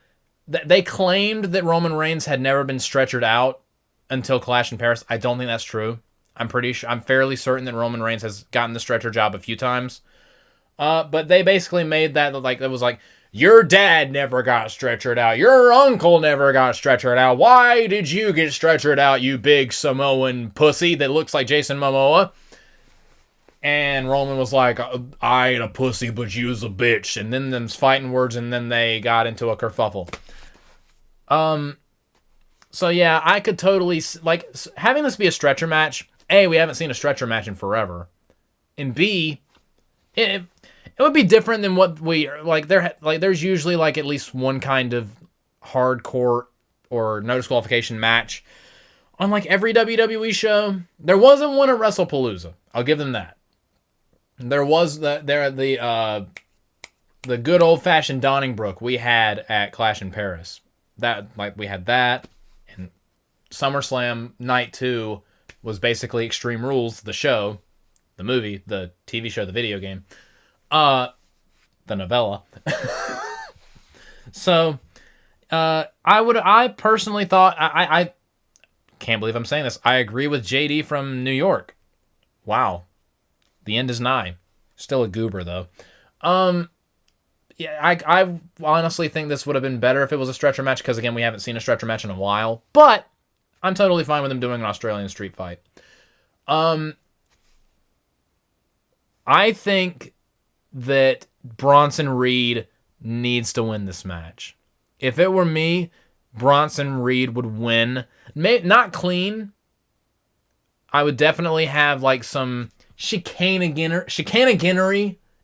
they claimed that Roman Reigns had never been stretchered out until Clash in Paris. I don't think that's true. I'm fairly certain that Roman Reigns has gotten the stretcher job a few times. But they basically made that like it was like, your dad never got stretchered out. Your uncle never got stretchered out. Why did you get stretchered out, you big Samoan pussy that looks like Jason Momoa? And Roman was like, I ain't a pussy, but you's a bitch. And then them's fighting words, and then they got into a kerfuffle. So yeah, I could totally, like, having this be a stretcher match, A, we haven't seen a stretcher match in forever. And B, if It would be different than what we like. There's usually like at least one kind of hardcore or no disqualification match on like every WWE show. There wasn't one at WrestlePalooza. I'll give them that. There was the good old fashioned Donnybrook we had at Clash in Paris. That like we had that, and SummerSlam Night 2 was basically Extreme Rules, the show, the movie, the TV show, the video game, the novella. So, I personally thought, I can't believe I'm saying this. I agree with JD from New York. Wow. The end is nigh. Still a goober, though. Yeah, I honestly think this would have been better if it was a stretcher match, because, again, we haven't seen a stretcher match in a while. But I'm totally fine with them doing an Australian street fight. I think that Bronson Reed needs to win this match. If it were me, Bronson Reed would win. Not clean. I would definitely have like some chicanery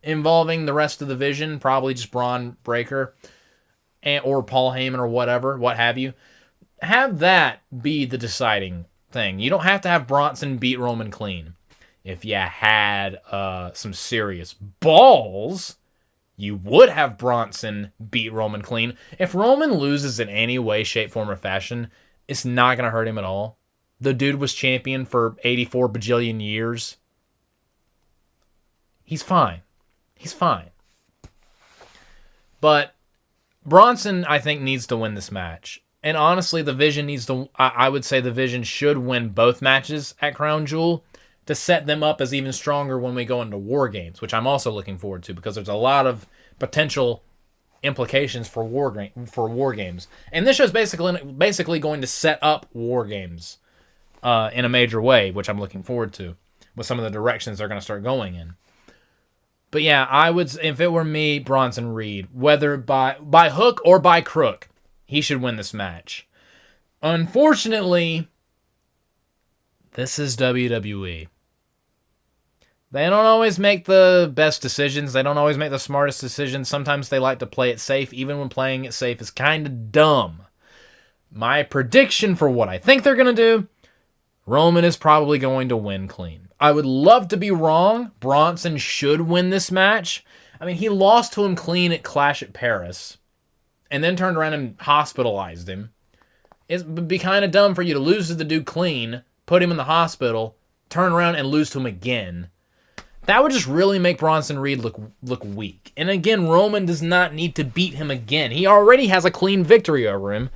involving the rest of the division. Probably just Braun Breaker or Paul Heyman or whatever, what have you. Have that be the deciding thing. You don't have to have Bronson beat Roman clean. If you had some serious balls, you would have Bronson beat Roman clean. If Roman loses in any way, shape, form, or fashion, it's not going to hurt him at all. The dude was champion for 84 bajillion years. He's fine. He's fine. But Bronson, I think, needs to win this match. And honestly, the Vision needs to... I would say the Vision should win both matches at Crown Jewel to set them up as even stronger when we go into War Games, which I'm also looking forward to, because there's a lot of potential implications for War Games. And this show's basically going to set up War Games in a major way, which I'm looking forward to, with some of the directions they're going to start going in. But yeah, I would, if it were me, Bronson Reed, whether by hook or by crook, he should win this match. Unfortunately, this is WWE. They don't always make the best decisions. They don't always make the smartest decisions. Sometimes they like to play it safe, even when playing it safe is kind of dumb. My prediction for what I think they're going to do, Roman is probably going to win clean. I would love to be wrong. Bronson should win this match. I mean, he lost to him clean at Clash at Paris, and then turned around and hospitalized him. It would be kind of dumb for you to lose to the dude clean, put him in the hospital, turn around and lose to him again. That would just really make Bronson Reed look weak. And again, Roman does not need to beat him again. He already has a clean victory over him.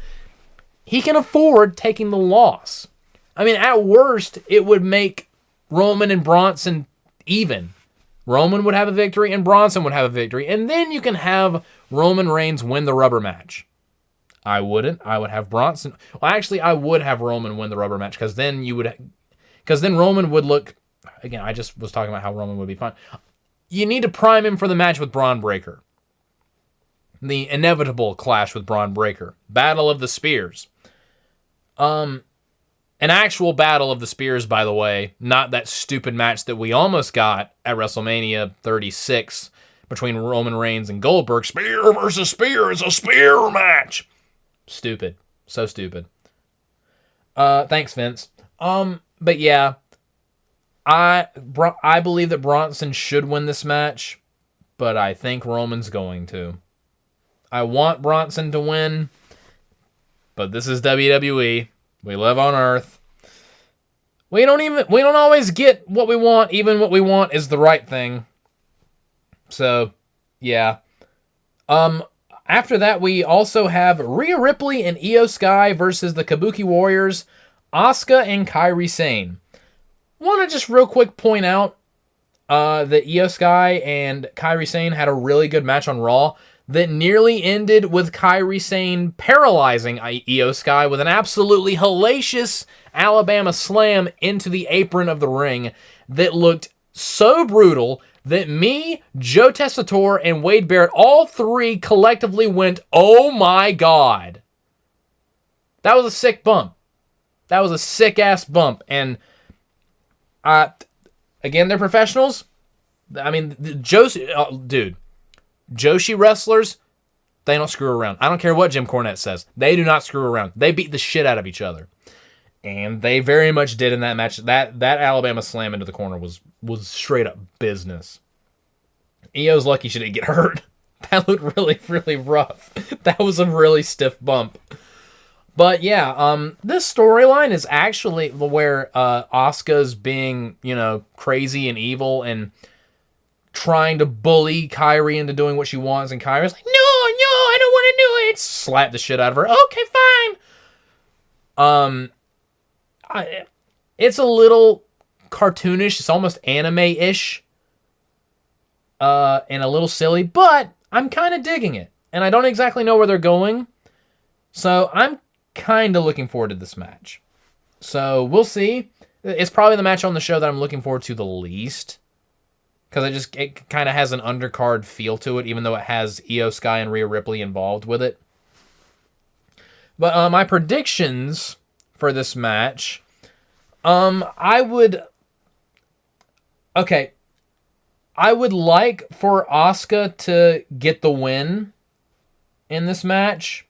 He can afford taking the loss. I mean, at worst, it would make Roman and Bronson even. Roman would have a victory and Bronson would have a victory. And then you can have Roman Reigns win the rubber match. I wouldn't. I would have Bronson. Well, actually, I would have Roman win the rubber match, because then Roman would look... Again, I just was talking about how Roman would be fun. You need to prime him for the match with Braun Breaker. The inevitable clash with Braun Breaker. Battle of the Spears. An actual Battle of the Spears, by the way. Not that stupid match that we almost got at WrestleMania 36 between Roman Reigns and Goldberg. Spear versus Spear. It's a spear match. Stupid. So stupid. Thanks, Vince. But yeah, I believe that Bronson should win this match, but I think Roman's going to. I want Bronson to win, but this is WWE. We live on Earth. We don't always get what we want. Even what we want is the right thing. So, yeah. After that, we also have Rhea Ripley and Io Sky versus the Kabuki Warriors, Asuka and Kairi Sane. Want to just real quick point out that Io Sky and Kairi Sane had a really good match on Raw that nearly ended with Kairi Sane paralyzing Io Sky with an absolutely hellacious Alabama slam into the apron of the ring that looked so brutal that me, Joe Tessitore, and Wade Barrett, all three collectively went, "Oh my God." That was a sick bump. That was a sick-ass bump. And again, they're professionals. I mean, dude, Joshi wrestlers, they don't screw around. I don't care what Jim Cornette says. They do not screw around. They beat the shit out of each other. And they very much did in that match. That Alabama slam into the corner was straight up business. Io's lucky she didn't get hurt. That looked really, really rough. That was a really stiff bump. But yeah, this storyline is actually where Asuka's being, crazy and evil and trying to bully Kairi into doing what she wants, and Kairi's like, no, I don't want to do it. Slap the shit out of her. Okay, fine. It's a little cartoonish. It's almost anime-ish. And a little silly, but I'm kind of digging it. And I don't exactly know where they're going. So I'm kind of looking forward to this match. So we'll see. It's probably the match on the show that I'm looking forward to the least. Because it kind of has an undercard feel to it, even though it has Io Sky and Rhea Ripley involved with it. But my predictions for this match, I would like for Asuka to get the win in this match.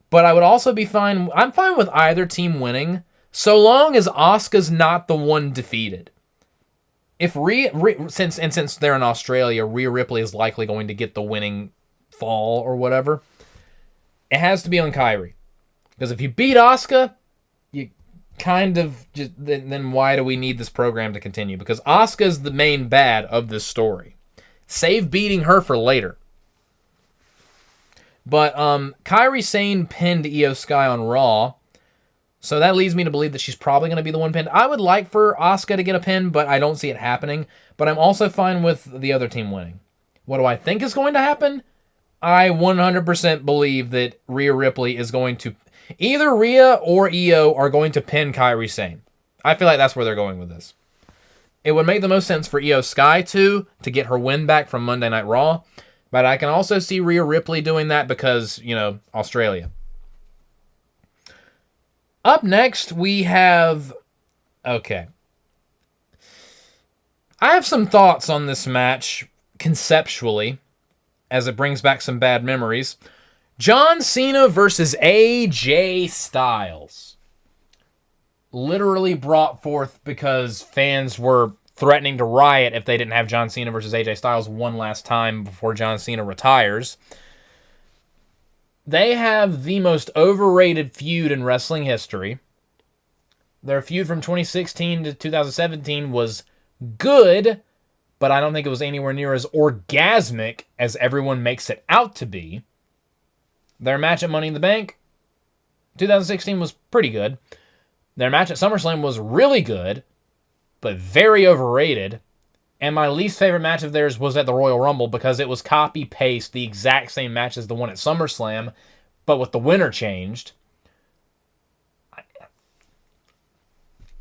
But I would also be fine. I'm fine with either team winning, so long as Asuka's not the one defeated. If since they're in Australia, Rhea Ripley is likely going to get the winning fall or whatever. It has to be on Kairi, because if you beat Asuka, you kind of just then why do we need this program to continue? Because Asuka's the main bad of this story. Save beating her for later. But Kairi Sane pinned Io Sky on Raw, so that leads me to believe that she's probably going to be the one pinned. I would like for Asuka to get a pin, but I don't see it happening. But I'm also fine with the other team winning. What do I think is going to happen? I 100% believe that Rhea Ripley is going to... Either Rhea or Io are going to pin Kairi Sane. I feel like that's where they're going with this. It would make the most sense for Io Sky to get her win back from Monday Night Raw. But I can also see Rhea Ripley doing that because, Australia. Up next, we have... Okay. I have some thoughts on this match, conceptually, as it brings back some bad memories. John Cena versus AJ Styles. Literally brought forth because fans were threatening to riot if they didn't have John Cena versus AJ Styles one last time before John Cena retires. They have the most overrated feud in wrestling history. Their feud from 2016 to 2017 was good, but I don't think it was anywhere near as orgasmic as everyone makes it out to be. Their match at Money in the Bank, 2016, was pretty good. Their match at SummerSlam was really good, but very overrated. And my least favorite match of theirs was at the Royal Rumble because it was copy-paste the exact same match as the one at SummerSlam, but with the winner changed.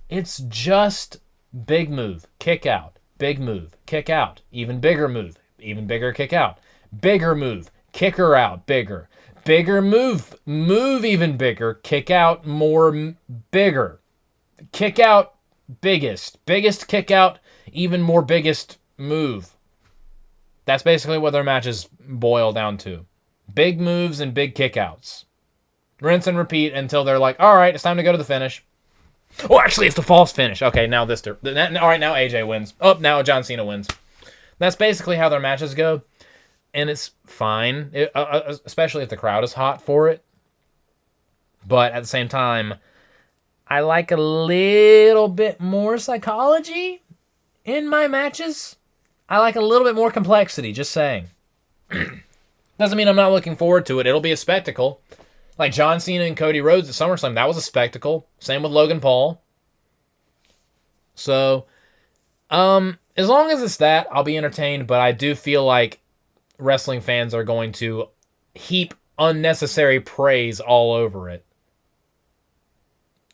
It's just big move, kick out, big move, kick out, even bigger move, even bigger kick out, bigger move, kick her out, bigger, bigger move, move even bigger, kick out more bigger, kick out biggest kick out, even more biggest move. That's basically what their matches boil down to. Big moves and big kickouts. Rinse and repeat until they're like, all right, it's time to go to the finish. Oh, actually, it's the false finish. Okay, now this... All right, now AJ wins. Oh, now John Cena wins. That's basically how their matches go. And it's fine, especially if the crowd is hot for it. But at the same time, I like a little bit more psychology in my matches. I like a little bit more complexity, just saying. Doesn't mean I'm not looking forward to it. It'll be a spectacle. Like John Cena and Cody Rhodes at SummerSlam, that was a spectacle. Same with Logan Paul. So, as long as it's that, I'll be entertained, but I do feel like wrestling fans are going to heap unnecessary praise all over it.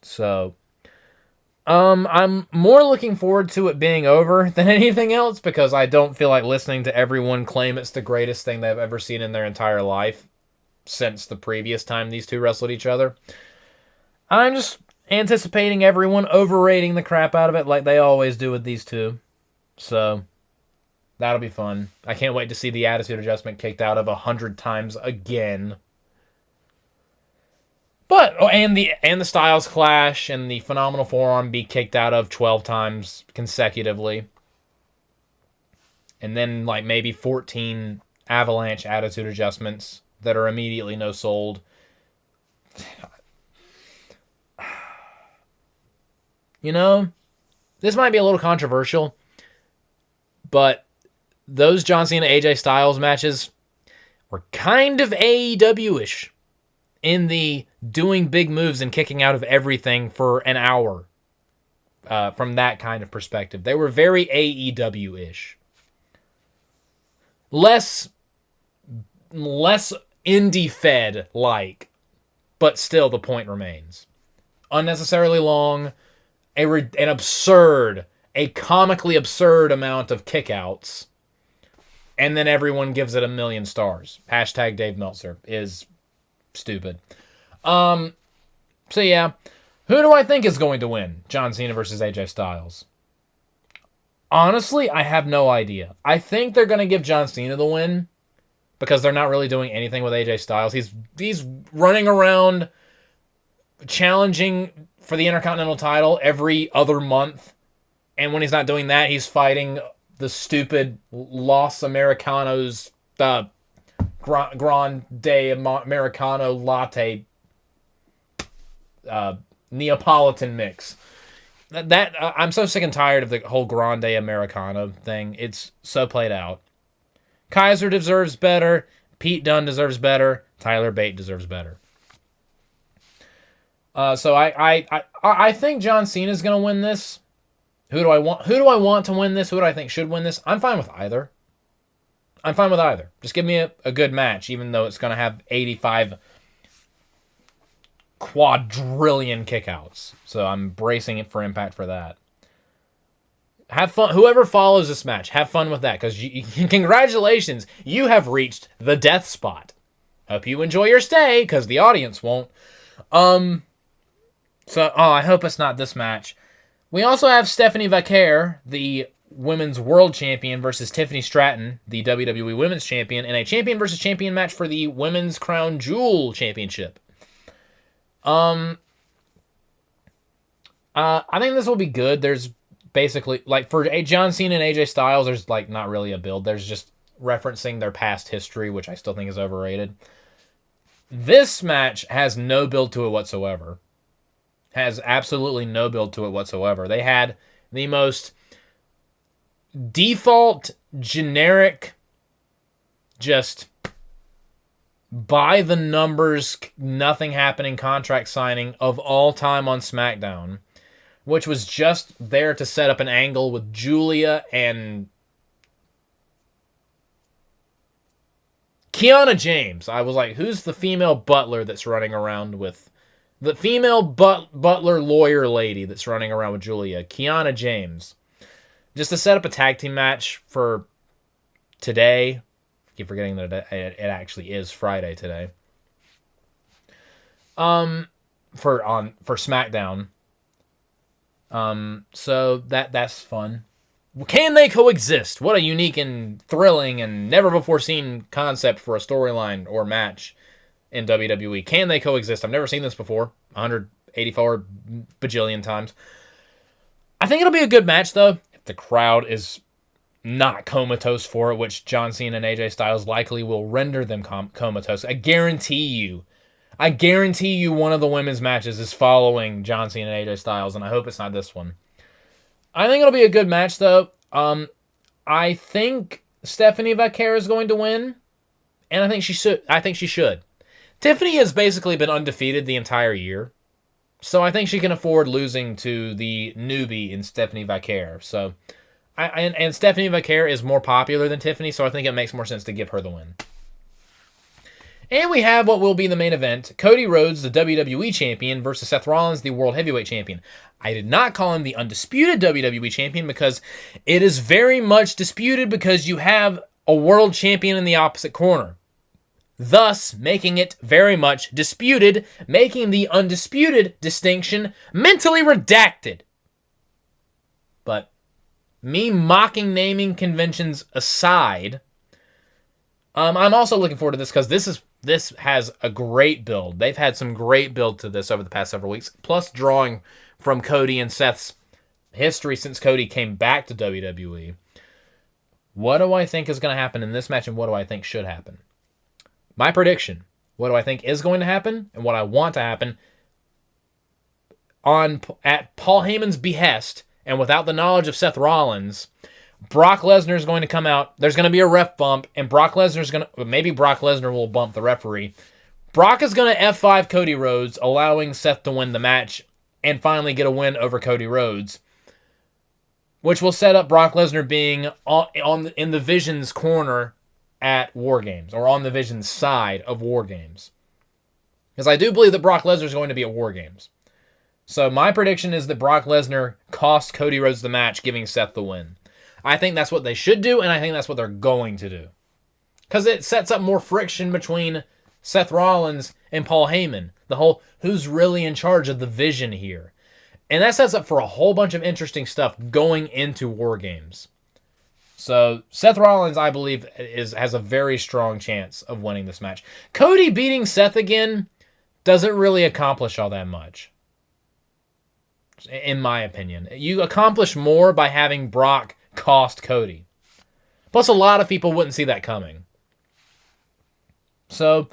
So, I'm more looking forward to it being over than anything else because I don't feel like listening to everyone claim it's the greatest thing they've ever seen in their entire life since the previous time these two wrestled each other. I'm just anticipating everyone overrating the crap out of it like they always do with these two. So, That'll be fun. I can't wait to see the Attitude Adjustment kicked out of 100 times again. But and the Styles Clash and the Phenomenal Forearm be kicked out of 12 times consecutively. And then like maybe 14 Avalanche Attitude Adjustments that are immediately no sold. You know, this might be a little controversial, but those John Cena AJ Styles matches were kind of AEW-ish in the doing big moves and kicking out of everything for an hour. From that kind of perspective, they were very AEW-ish. Less indie fed like, but still the point remains. Unnecessarily long, an absurd, a comically absurd amount of kickouts, and then everyone gives it 1,000,000 stars. Hashtag Dave Meltzer is stupid. So yeah, who do I think is going to win? John Cena versus AJ Styles. Honestly, I have no idea. I think they're going to give John Cena the win because they're not really doing anything with AJ Styles. He's running around challenging for the Intercontinental title every other month. And when he's not doing that, he's fighting the stupid Los Americanos, Grande Americano Latte Neapolitan mix. That I'm so sick and tired of the whole Grande Americano thing. It's so played out. Kaiser deserves better. Pete Dunne deserves better. Tyler Bate deserves better. So I think John Cena's gonna win this. Who do I want to win this? Who do I think should win this? I'm fine with either. Just give me a good match, even though it's gonna have 85 quadrillion kickouts. So I'm bracing it for Impact for that. Have fun. Whoever follows this match, have fun with that, because congratulations, you have reached the death spot. Hope you enjoy your stay, because the audience won't. I hope it's not this match. We also have Stephanie Vaquer, the Women's World Champion, versus Tiffany Stratton, the WWE Women's Champion, in a champion versus champion match for the Women's Crown Jewel Championship. I think this will be good. There's basically, like, for John Cena and AJ Styles, there's, like, not really a build. There's just referencing their past history, which I still think is overrated. This match has no build to it whatsoever. Has absolutely no build to it whatsoever. They had the most default, generic, just by the numbers, nothing happening contract signing of all time on SmackDown, which was just there to set up an angle with Julia and Kiana James. I was like, who's the female butler that's running around with... The female butler lawyer lady that's running around with Julia. Kiana James. Just to set up a tag team match for today. I keep forgetting that it actually is Friday today. For SmackDown. So that's fun. Can they coexist? What a unique and thrilling and never before seen concept for a storyline or match in WWE. Can they coexist? I've never seen this before. 184 bajillion times. I think it'll be a good match, though. If the crowd is not comatose for it, which John Cena and AJ Styles likely will render them comatose. I guarantee you one of the women's matches is following John Cena and AJ Styles, and I hope it's not this one. I think it'll be a good match, though. I think Stephanie Vaquer is going to win, and I think she should. Tiffany has basically been undefeated the entire year, so I think she can afford losing to the newbie in Stephanie Vaquer. So, and Stephanie Vaquer is more popular than Tiffany, so I think it makes more sense to give her the win. And we have what will be the main event: Cody Rhodes, the WWE Champion, versus Seth Rollins, the World Heavyweight Champion. I did not call him the undisputed WWE Champion because it is very much disputed because you have a World Champion in the opposite corner. Thus, making it very much disputed, making the undisputed distinction mentally redacted. But me mocking naming conventions aside, I'm also looking forward to this because this has a great build. They've had some great build to this over the past several weeks, plus drawing from Cody and Seth's history since Cody came back to WWE. What do I think is going to happen in this match, and what do I think should happen? My prediction, what do I think is going to happen, and what I want to happen, at Paul Heyman's behest, and without the knowledge of Seth Rollins, Brock Lesnar is going to come out. There's going to be a ref bump, and Brock Lesnar will bump the referee. Brock is going to F5 Cody Rhodes, allowing Seth to win the match and finally get a win over Cody Rhodes, which will set up Brock Lesnar being in the Vision's corner at War Games, or on the Vision's side of War Games. Because I do believe that Brock Lesnar is going to be at War Games. So my prediction is that Brock Lesnar costs Cody Rhodes the match, giving Seth the win. I think that's what they should do, and I think that's what they're going to do. Because it sets up more friction between Seth Rollins and Paul Heyman. The whole who's really in charge of the Vision here. And that sets up for a whole bunch of interesting stuff going into War Games. So Seth Rollins, I believe, has a very strong chance of winning this match. Cody beating Seth again doesn't really accomplish all that much, in my opinion. You accomplish more by having Brock cost Cody. Plus, a lot of people wouldn't see that coming. So,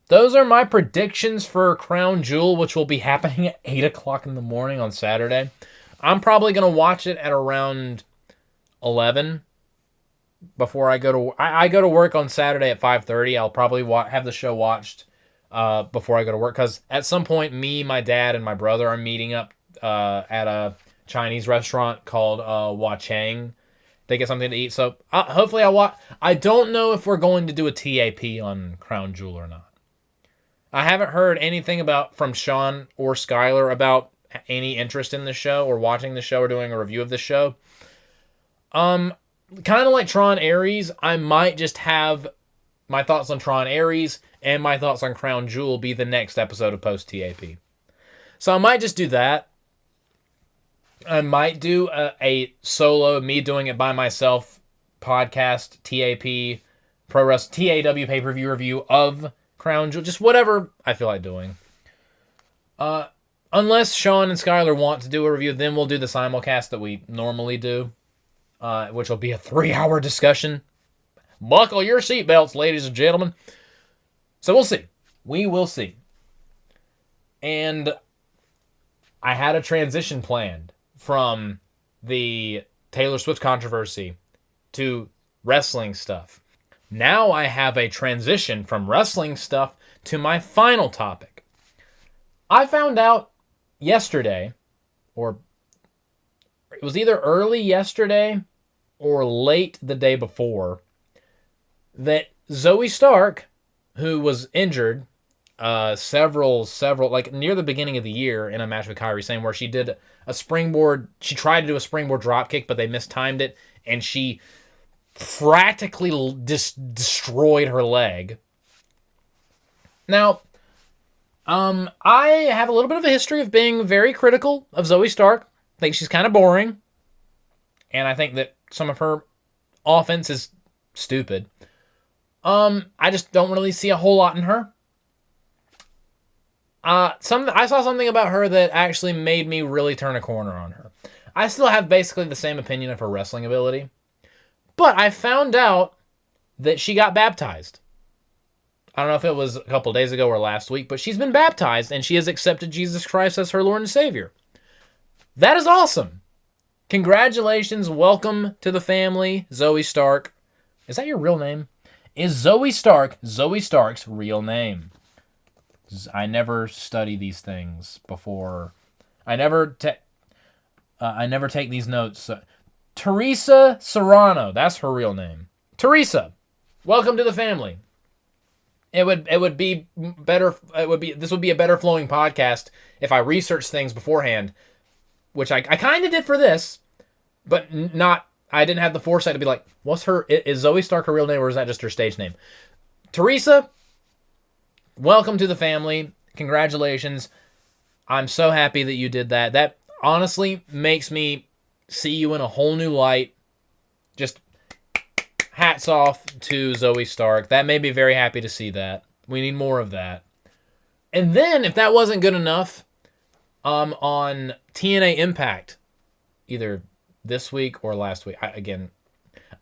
those are my predictions for Crown Jewel, which will be happening at 8 o'clock in the morning on Saturday. I'm probably going to watch it at around 11 before I go to... I go to work on Saturday at 5:30. I'll probably have the show watched before I go to work, because at some point, me, my dad, and my brother are meeting up at a Chinese restaurant called Hua Chang. They get something to eat. So hopefully I'll watch. I don't know if we're going to do a TAP on Crown Jewel or not. I haven't heard anything from Sean or Skylar about any interest in the show or watching the show or doing a review of the show. Kind of like Tron Ares, I might just have my thoughts on Tron Ares and my thoughts on Crown Jewel be the next episode of Post TAP. So I might just do that. I might do a solo, me doing it by myself, podcast, TAP, Pro Wrestling, TAW pay-per-view review of Crown Jewel, just whatever I feel like doing. Unless Sean and Skylar want to do a review, then we'll do the simulcast that we normally do, which will be a 3-hour discussion. Buckle your seatbelts, ladies and gentlemen. So we'll see. We will see. And I had a transition planned from the Taylor Swift controversy to wrestling stuff. Now I have a transition from wrestling stuff to my final topic. I found out yesterday, or it was either early yesterday or late the day before, that Zoe Stark, who was injured several, like near the beginning of the year in a match with Kairi Sane, where she did a springboard, she tried to do a springboard dropkick, but they mistimed it, and she practically destroyed her leg. Now, I have a little bit of a history of being very critical of Zoe Stark. I think she's kind of boring, and I think that some of her offense is stupid. I just don't really see a whole lot in her. I saw something about her that actually made me really turn a corner on her. I still have basically the same opinion of her wrestling ability, but I found out that she got baptized. I don't know if it was a couple days ago or last week, but she's been baptized and she has accepted Jesus Christ as her Lord and Savior. That is awesome. Congratulations. Welcome to the family, Zoe Stark. Is that your real name? Is Zoe Stark Zoe Stark's real name? I never study these things before. I never take these notes. Teresa Serrano, that's her real name. Teresa, welcome to the family. This would be a better flowing podcast if I researched things beforehand, which I kind of did for this, but I didn't have the foresight to be like, is Zoe Stark her real name, or is that just her stage name? Teresa, welcome to the family. Congratulations. I'm so happy that you did that. That honestly makes me see you in a whole new light. just hats off to Zoe Stark. That made me very happy to see that. We need more of that. And then, if that wasn't good enough, on TNA Impact, either this week or last week.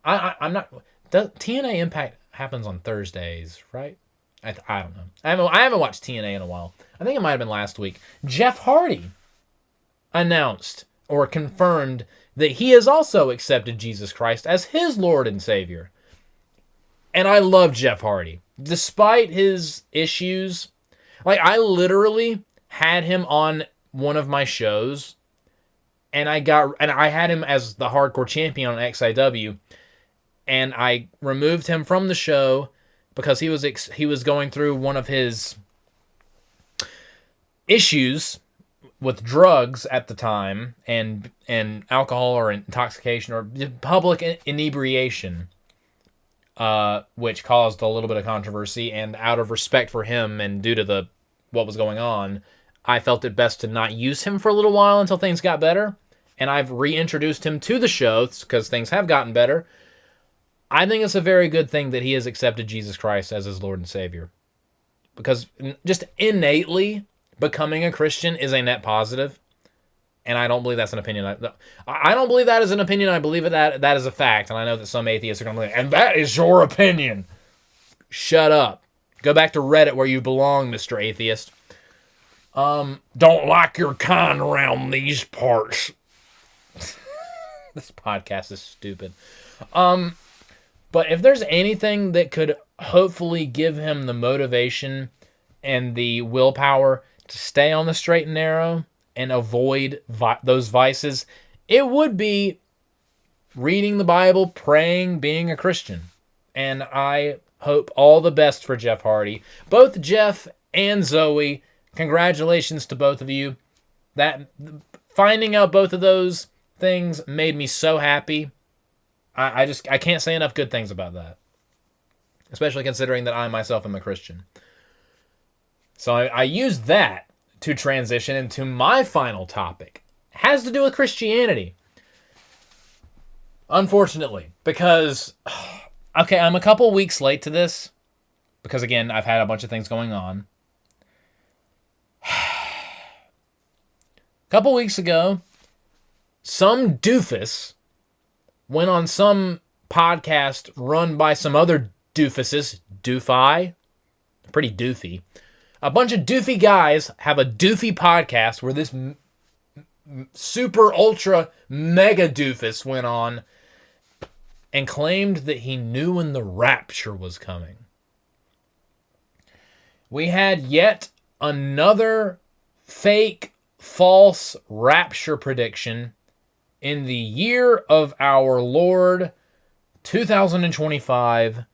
I'm not. TNA Impact happens on Thursdays, right? I don't know. I haven't watched TNA in a while. I think it might have been last week. Jeff Hardy announced or confirmed that he has also accepted Jesus Christ as his Lord and Savior. And I love Jeff Hardy. Despite his issues, like, I literally had him on one of my shows, and I had him as the hardcore champion on XIW, and I removed him from the show because he was going through one of his issues with drugs at the time, and alcohol or intoxication or public inebriation, which caused a little bit of controversy. And out of respect for him and due to what was going on, I felt it best to not use him for a little while until things got better. And I've reintroduced him to the show because things have gotten better. I think it's a very good thing that he has accepted Jesus Christ as his Lord and Savior. Because just innately, becoming a Christian is a net positive. And I don't believe that's an opinion. I don't believe that is an opinion. I believe that is a fact. And I know that some atheists are going to be like, and that is your opinion. Shut up. Go back to Reddit where you belong, Mr. Atheist. Don't like your kind around these parts. This podcast is stupid. But if there's anything that could hopefully give him the motivation and the willpower to stay on the straight and narrow and avoid those vices, it would be reading the Bible, praying, being a Christian. And I hope all the best for Jeff Hardy. Both Jeff and Zoe, congratulations to both of you. That finding out both of those things made me so happy. I can't say enough good things about that. Especially considering that I myself am a Christian. So I used that to transition into my final topic. It has to do with Christianity. Unfortunately. Because, okay, I'm a couple weeks late to this. Because, again, I've had a bunch of things going on. A couple weeks ago, some doofus went on some podcast run by some other doofuses. Doofi. Pretty doofy. A bunch of doofy guys have a doofy podcast where this super ultra mega doofus went on and claimed that he knew when the rapture was coming. We had yet another fake, false rapture prediction in the year of our Lord, 2025.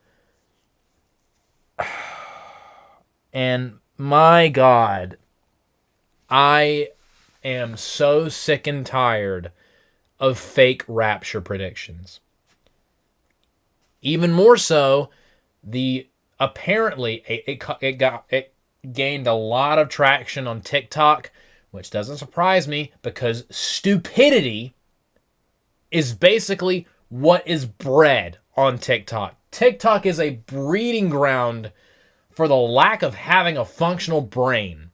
And my God, I am so sick and tired of fake rapture predictions. Even more so, apparently it gained a lot of traction on TikTok, which doesn't surprise me because stupidity is basically what is bred on TikTok. TikTok is a breeding ground for the lack of having a functional brain.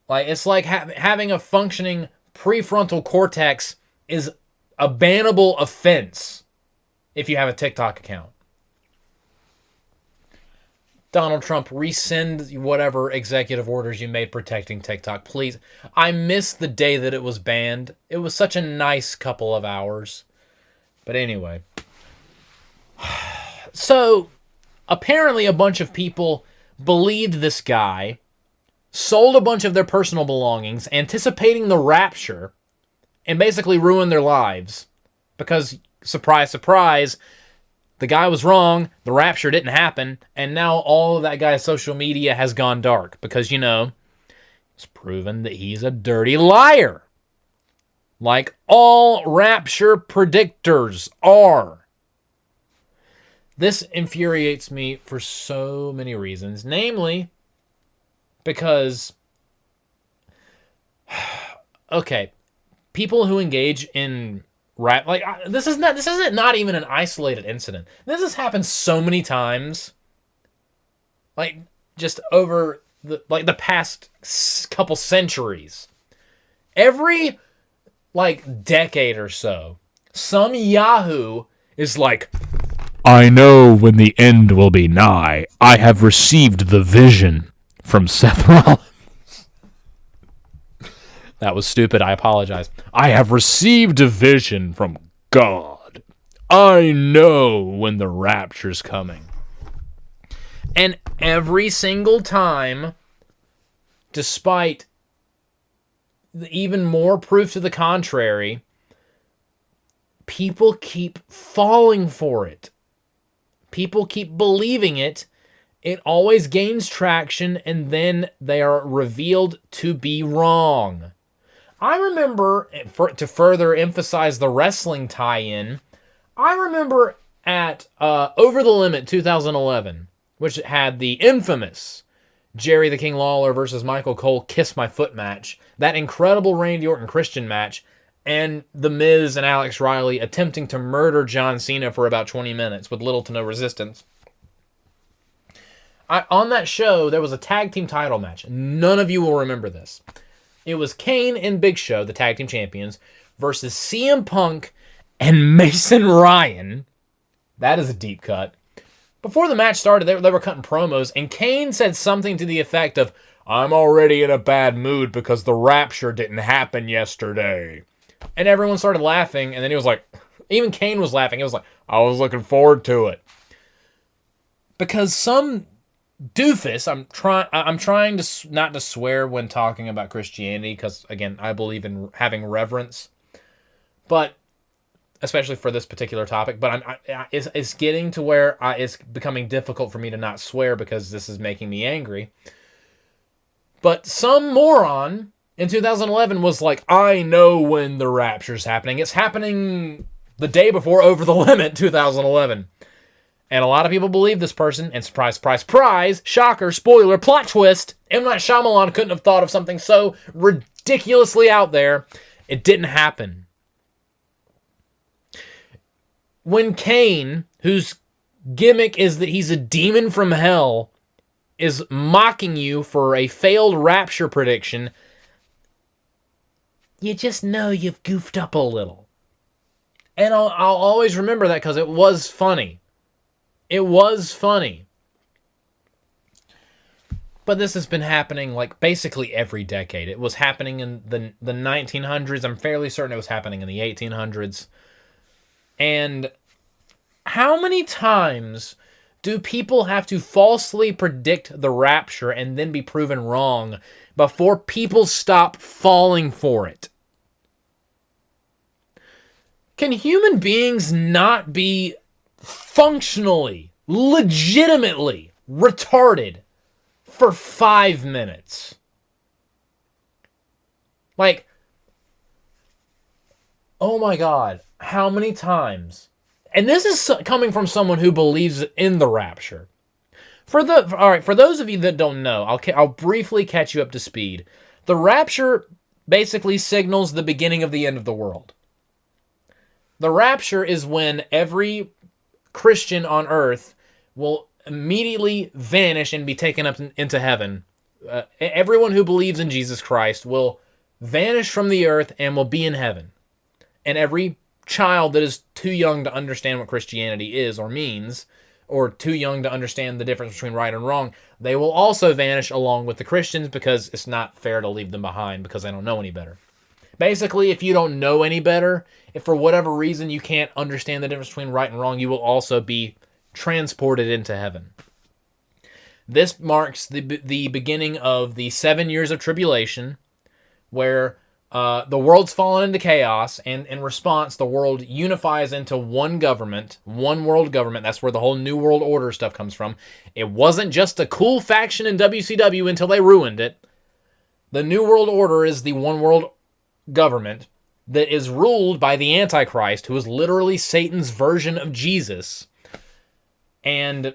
Like, it's like having a functioning prefrontal cortex is a bannable offense if you have a TikTok account. Donald Trump, rescind whatever executive orders you made protecting TikTok, please. I miss the day that it was banned. It was such a nice couple of hours. But anyway. So, apparently a bunch of people believed this guy, sold a bunch of their personal belongings, anticipating the rapture, and basically ruined their lives. Because, surprise, surprise, the guy was wrong, the rapture didn't happen, and now all of that guy's social media has gone dark. Because, it's proven that he's a dirty liar. Like all rapture predictors are. This infuriates me for so many reasons. Namely, because, okay, people who engage in this isn't not even an isolated incident. This has happened so many times. Like, just over the past couple centuries. Every, decade or so, some yahoo is like, I know when the end will be nigh. I have received the vision from Seth Rollins. That was stupid. I apologize. I have received a vision from God. I know when the rapture's coming. And every single time, despite even more proof to the contrary, people keep falling for it. People keep believing it. It always gains traction, and then they are revealed to be wrong. I remember, to further emphasize the wrestling tie-in, I remember at Over the Limit 2011, which had the infamous Jerry the King Lawler versus Michael Cole Kiss My Foot match, that incredible Randy Orton Christian match, and The Miz and Alex Riley attempting to murder John Cena for about 20 minutes with little to no resistance. On that show, there was a tag team title match. None of you will remember this. It was Kane and Big Show, the tag team champions, versus CM Punk and Mason Ryan. That is a deep cut. Before the match started, they were cutting promos, and Kane said something to the effect of, I'm already in a bad mood because the rapture didn't happen yesterday. And everyone started laughing, and then he was like, even Kane was laughing. He was like, I was looking forward to it. Because some doofus, I'm trying to not to swear when talking about Christianity, because, again, I believe in having reverence. But especially for this particular topic, but it's getting to where it's becoming difficult for me to not swear because this is making me angry. But some moron in 2011 was like, I know when the rapture's happening. It's happening the day before Over the Limit 2011. And a lot of people believe this person, and surprise, surprise, surprise, shocker, spoiler, plot twist, M. Night Shyamalan couldn't have thought of something so ridiculously out there. It didn't happen. When Kane, whose gimmick is that he's a demon from hell, is mocking you for a failed rapture prediction, you just know you've goofed up a little. And I'll always remember that because it was funny. It was funny. But this has been happening basically every decade. It was happening in the 1900s. I'm fairly certain it was happening in the 1800s. And how many times do people have to falsely predict the rapture and then be proven wrong before people stop falling for it? Can human beings not be functionally, legitimately retarded for 5 minutes? Oh my God, how many times? And this is coming from someone who believes in the rapture. For those of you that don't know, I'll briefly catch you up to speed. The rapture basically signals the beginning of the end of the world. The rapture is when every Christian on earth will immediately vanish and be taken up into heaven. Everyone who believes in Jesus Christ will vanish from the earth and will be in heaven. And every child that is too young to understand what Christianity is or means, or too young to understand the difference between right and wrong, they will also vanish along with the Christians because it's not fair to leave them behind because they don't know any better. Basically, if you don't know any better, if for whatever reason you can't understand the difference between right and wrong, you will also be transported into heaven. This marks the beginning of the 7 years of tribulation, where the world's fallen into chaos, and in response, the world unifies into one government, one world government. That's where the whole New World Order stuff comes from. It wasn't just a cool faction in WCW until they ruined it. The New World Order is the one world government that is ruled by the Antichrist, who is literally Satan's version of Jesus. And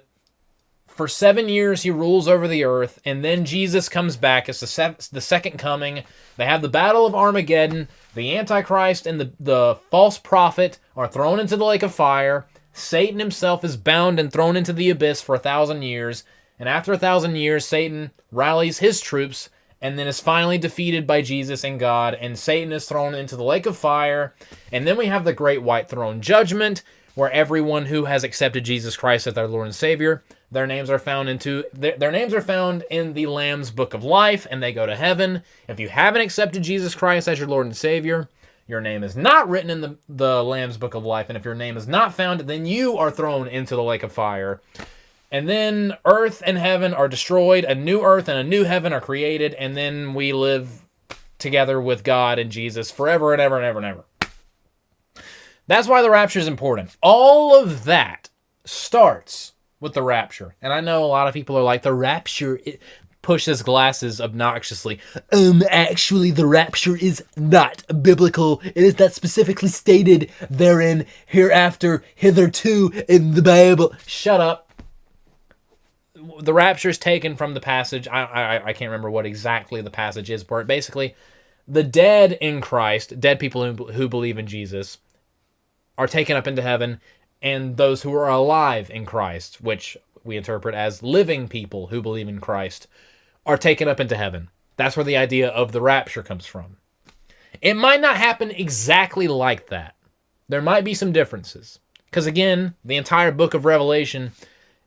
For 7 years, he rules over the earth, and then Jesus comes back. It's the second coming. They have the Battle of Armageddon. The Antichrist and the false prophet are thrown into the lake of fire. Satan himself is bound and thrown into the abyss for 1,000 years. And after 1,000 years, Satan rallies his troops and then is finally defeated by Jesus and God. And Satan is thrown into the lake of fire. And then we have the Great White Throne Judgment, where everyone who has accepted Jesus Christ as their Lord and Savior, their names are found in the Lamb's Book of Life, and they go to heaven. If you haven't accepted Jesus Christ as your Lord and Savior, your name is not written in the Lamb's Book of Life, and if your name is not found, then you are thrown into the lake of fire. And then earth and heaven are destroyed, a new earth and a new heaven are created, and then we live together with God and Jesus forever and ever and ever and ever. That's why the rapture is important. All of that starts with the rapture. And I know a lot of people are like, the rapture, it pushes glasses obnoxiously. Actually, the rapture is not biblical. It is not specifically stated therein, hereafter, hitherto, in the Bible. Shut up. The rapture is taken from the passage. I can't remember what exactly the passage is, but basically, the dead in Christ, dead people who believe in Jesus, are taken up into heaven, and those who are alive in Christ, which we interpret as living people who believe in Christ, are taken up into heaven. That's where the idea of the rapture comes from. It might not happen exactly like that. There might be some differences. Because again, the entire book of Revelation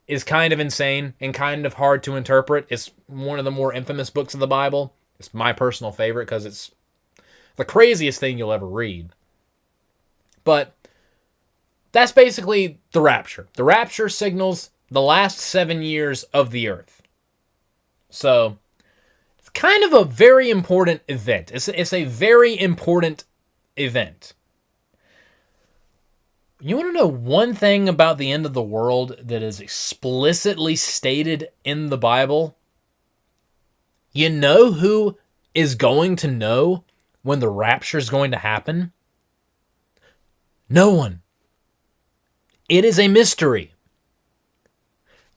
is kind of insane and kind of hard to interpret. It's one of the more infamous books of the Bible. It's my personal favorite because it's the craziest thing you'll ever read. But that's basically the rapture. The rapture signals the last 7 years of the earth. So, it's kind of a very important event. It's a very important event. You want to know one thing about the end of the world that is explicitly stated in the Bible? You know who is going to know when the rapture is going to happen? No one. It is a mystery.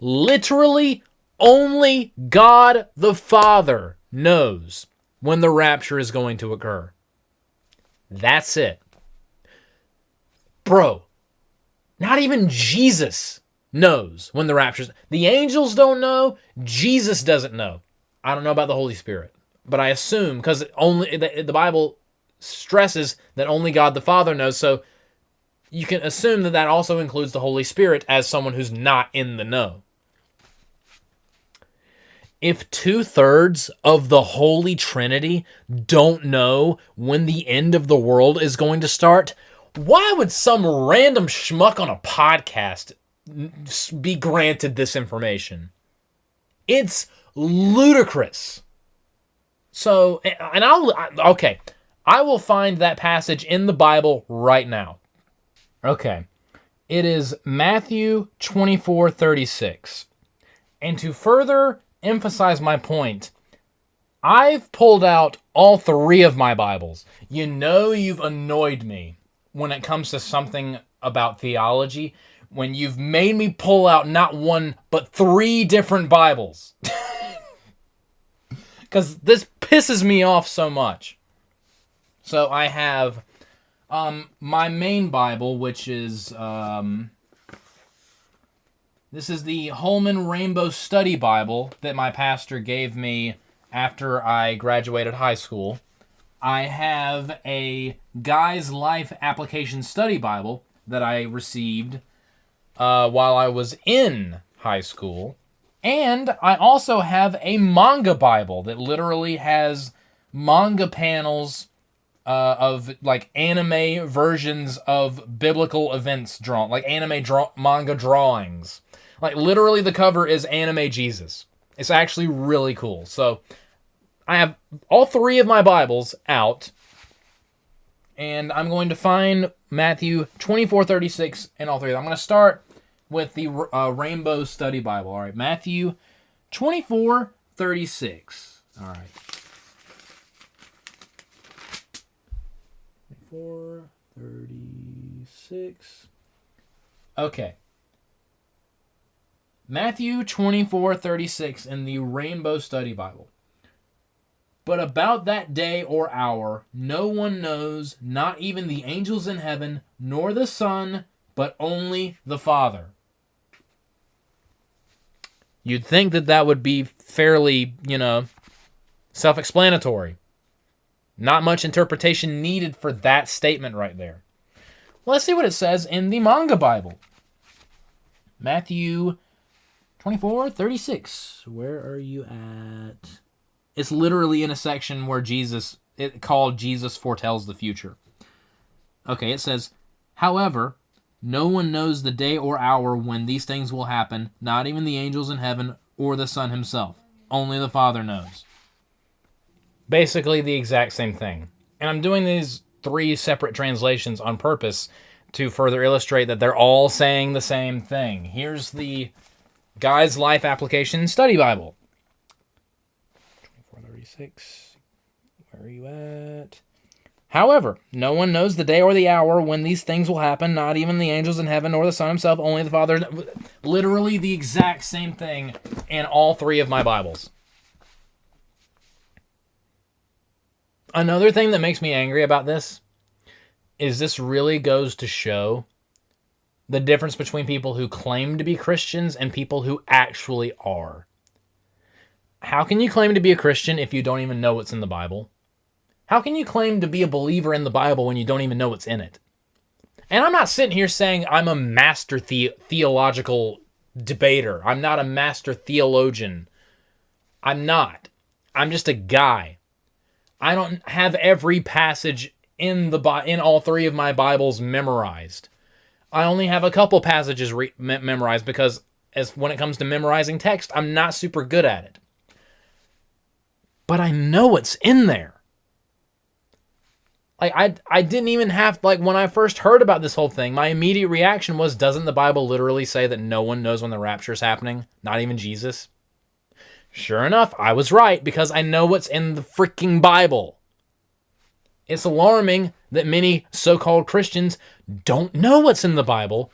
Literally, only God the Father knows when the rapture is going to occur. That's it. Bro, not even Jesus knows when the rapture is. The angels don't know. Jesus doesn't know. I don't know about the Holy Spirit, but I assume, because only the Bible stresses that only God the Father knows, so you can assume that that also includes the Holy Spirit as someone who's not in the know. If 2/3 of the Holy Trinity don't know when the end of the world is going to start, why would some random schmuck on a podcast be granted this information? It's ludicrous. So, and I will find that passage in the Bible right now. Okay, it is Matthew 24:36. And to further emphasize my point, I've pulled out all 3 of my Bibles. You know you've annoyed me when it comes to something about theology, when you've made me pull out not 1, but 3 different Bibles. Because this pisses me off so much. So I have my main Bible, which is, this is the Holman Rainbow Study Bible that my pastor gave me after I graduated high school. I have a Guy's Life Application Study Bible that I received while I was in high school. And I also have a manga Bible that literally has manga panels of like anime versions of biblical events drawn, like manga drawings. Like literally the cover is anime Jesus. It's actually really cool. So I have all 3 of my Bibles out, and I'm going to find Matthew 24:36 in all 3 of them. I'm going to start with the Rainbow Study Bible. All right, Matthew 24:36. All right. 24:36. Okay. Matthew 24:36 in the Rainbow Study Bible. But about that day or hour, no one knows, not even the angels in heaven, nor the Son, but only the Father. You'd think that that would be fairly, self-explanatory. Not much interpretation needed for that statement right there. Well, let's see what it says in the manga Bible. Matthew 24:36. Where are you at? It's literally in a section where Jesus foretells the future. Okay, it says, however, no one knows the day or hour when these things will happen, not even the angels in heaven or the Son himself. Only the Father knows. Basically the exact same thing. And I'm doing these 3 separate translations on purpose to further illustrate that they're all saying the same thing. Here's the Guy's Life Application Study Bible. 24:36. Where are you at? However, no one knows the day or the hour when these things will happen, not even the angels in heaven or the Son himself, only the Father. Literally the exact same thing in all 3 of my Bibles. Another thing that makes me angry about this is this really goes to show the difference between people who claim to be Christians and people who actually are. How can you claim to be a Christian if you don't even know what's in the Bible? How can you claim to be a believer in the Bible when you don't even know what's in it? And I'm not sitting here saying I'm a master theological debater. I'm not a master theologian. I'm not. I'm just a guy. I don't have every passage in all 3 of my Bibles memorized. I only have a couple passages memorized because when it comes to memorizing text, I'm not super good at it. But I know what's in there. I didn't even have, when I first heard about this whole thing, my immediate reaction was, doesn't the Bible literally say that no one knows when the rapture is happening? Not even Jesus? Sure enough, I was right because I know what's in the freaking Bible. It's alarming that many so-called Christians don't know what's in the Bible.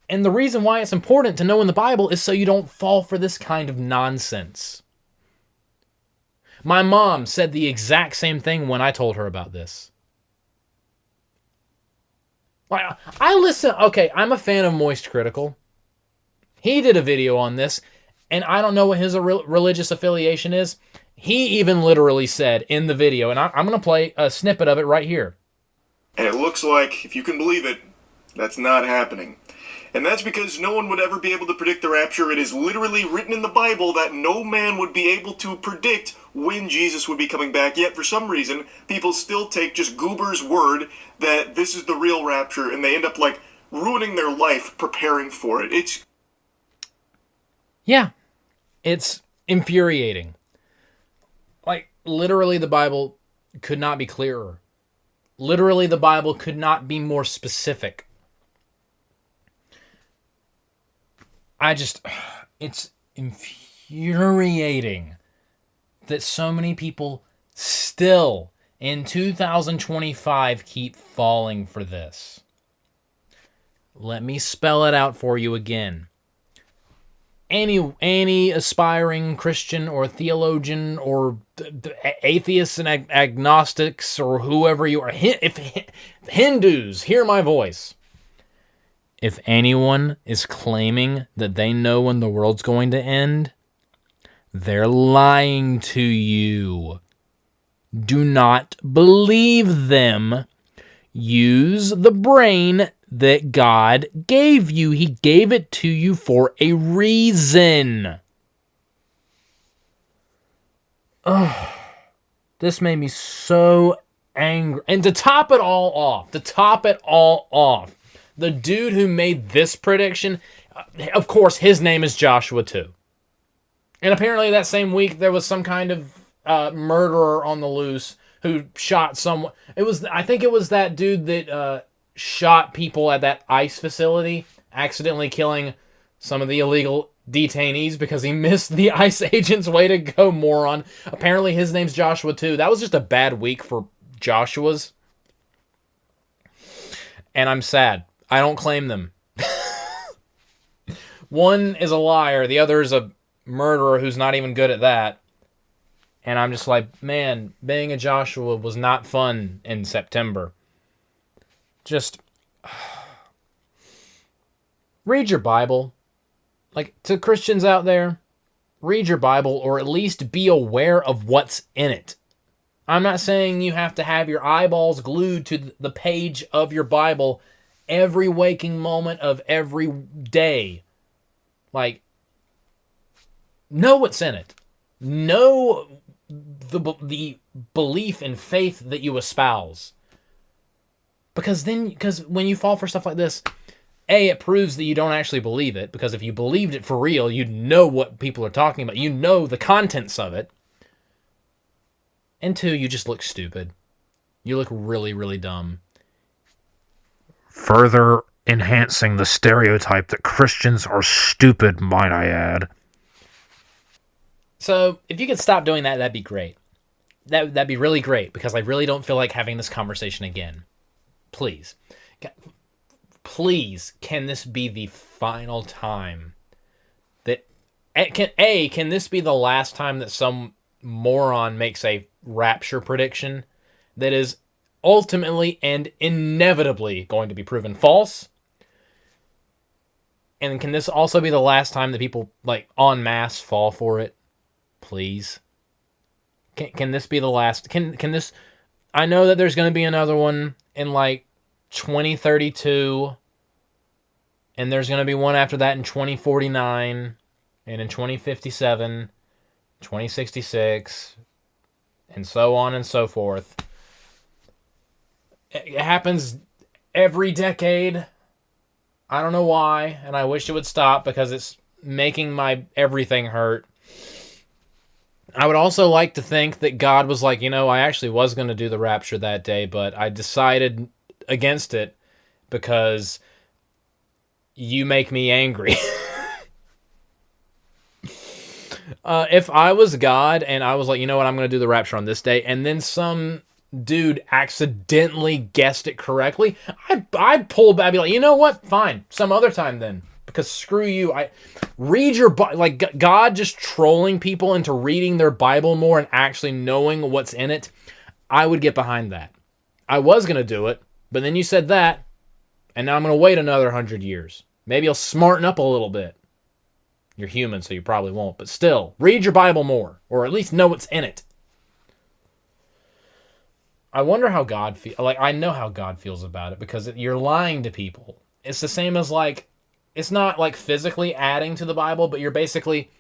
And the reason why it's important to know in the Bible is so you don't fall for this kind of nonsense. My mom said the exact same thing when I told her about this. I listen, okay, I'm a fan of Moist Critical. He did a video on this, and I don't know what his religious affiliation is. He even literally said in the video, and I'm going to play a snippet of it right here. And it looks like, if you can believe it, that's not happening. And that's because no one would ever be able to predict the rapture. It is literally written in the Bible that no man would be able to predict when Jesus would be coming back. Yet, for some reason, people still take just Goober's word that this is the real rapture, and they end up, ruining their life preparing for it. Yeah, it's infuriating. Literally, the Bible could not be clearer. Literally, the Bible could not be more specific. It's infuriating that so many people still, in 2025, keep falling for this. Let me spell it out for you again. Any aspiring Christian or theologian or atheists and agnostics or whoever you are, if Hindus, hear my voice. If anyone is claiming that they know when the world's going to end, they're lying to you. Do not believe them. Use the brain that God gave you. He gave it to you for a reason. This made me so angry. And to top it all off, the dude who made this prediction, of course, his name is Joshua too. And apparently that same week there was some kind of murderer on the loose who shot someone. I think it was that dude that shot people at that ICE facility, accidentally killing some of the illegal detainees because he missed the ICE agent's. Way to go, moron. Apparently his name's Joshua too. That was just a bad week for Joshua's. And I'm sad. I don't claim them. One is a liar, the other is a murderer who's not even good at that. And I'm just like, man, being a Joshua was not fun in September. Just read your Bible. Like, to Christians out there, read your Bible or at least be aware of what's in it. I'm not saying you have to have your eyeballs glued to the page of your Bible every waking moment of every day. Like, know what's in it. Know the belief and faith that you espouse. Because when you fall for stuff like this, A, it proves that you don't actually believe it, because if you believed it for real, you'd know what people are talking about. You know the contents of it. And 2, you just look stupid. You look really, really dumb. Further enhancing the stereotype that Christians are stupid, might I add. So, if you could stop doing that, that'd be great. That'd be really great, because I really don't feel like having this conversation again. Please. Please, can this be the final time that... Can this be the last time that some moron makes a rapture prediction that is ultimately and inevitably going to be proven false? And can this also be the last time that people, like, en masse fall for it? Please. Can this be the last? Can this... I know that there's going to be another one in, like, 2032, and there's going to be one after that in 2049, and in 2057, 2066, and so on and so forth. It happens every decade. I don't know why, and I wish it would stop, because it's making my everything hurt. I would also like to think that God was like, I actually was going to do the rapture that day, but I decided against it because you make me angry. If I was God and I was like, I'm going to do the rapture on this day, and then some dude accidentally guessed it correctly, I'd pull back and be like, you know what? Fine. Some other time then. Because screw you. Read your Bible. Like, God just trolling people into reading their Bible more and actually knowing what's in it. I would get behind that. I was going to do it, but then you said that, and now I'm going to wait another 100 years. Maybe you'll smarten up a little bit. You're human, so you probably won't. But still, read your Bible more, or at least know what's in it. I wonder how God feels. Like, I know how God feels about it, because you're lying to people. It's the same as, like, it's not like physically adding to the Bible, but you're basically...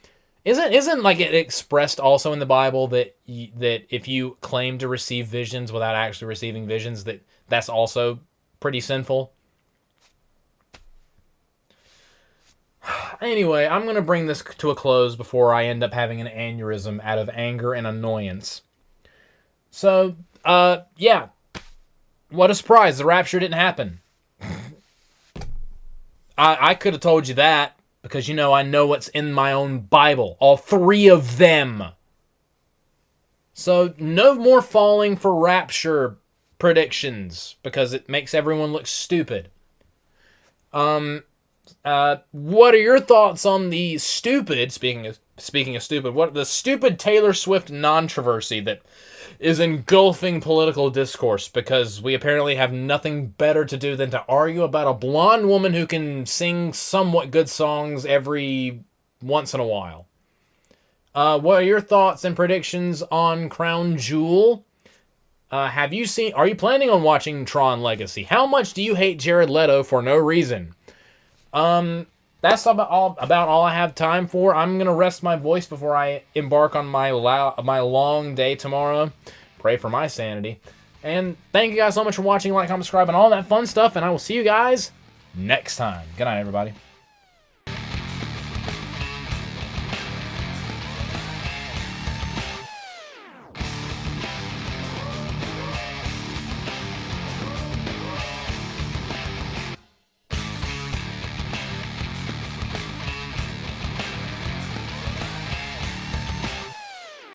Isn't like it expressed also in the Bible that if you claim to receive visions without actually receiving visions, that's also pretty sinful? Anyway, I'm going to bring this to a close before I end up having an aneurysm out of anger and annoyance. So, yeah. What a surprise. The rapture didn't happen. I could have told you that, because, I know what's in my own Bible. All 3 of them. So, no more falling for rapture predictions, because it makes everyone look stupid. What are your thoughts on the stupid, speaking of stupid, the stupid Taylor Swift controversy that is engulfing political discourse, because we apparently have nothing better to do than to argue about a blonde woman who can sing somewhat good songs every once in a while. What are your thoughts and predictions on Crown Jewel? Are you planning on watching Tron Legacy? How much do you hate Jared Leto for no reason? That's about all I have time for. I'm going to rest my voice before I embark on my long day tomorrow. Pray for my sanity. And thank you guys so much for watching, like, comment, subscribe, and all that fun stuff. And I will see you guys next time. Good night, everybody.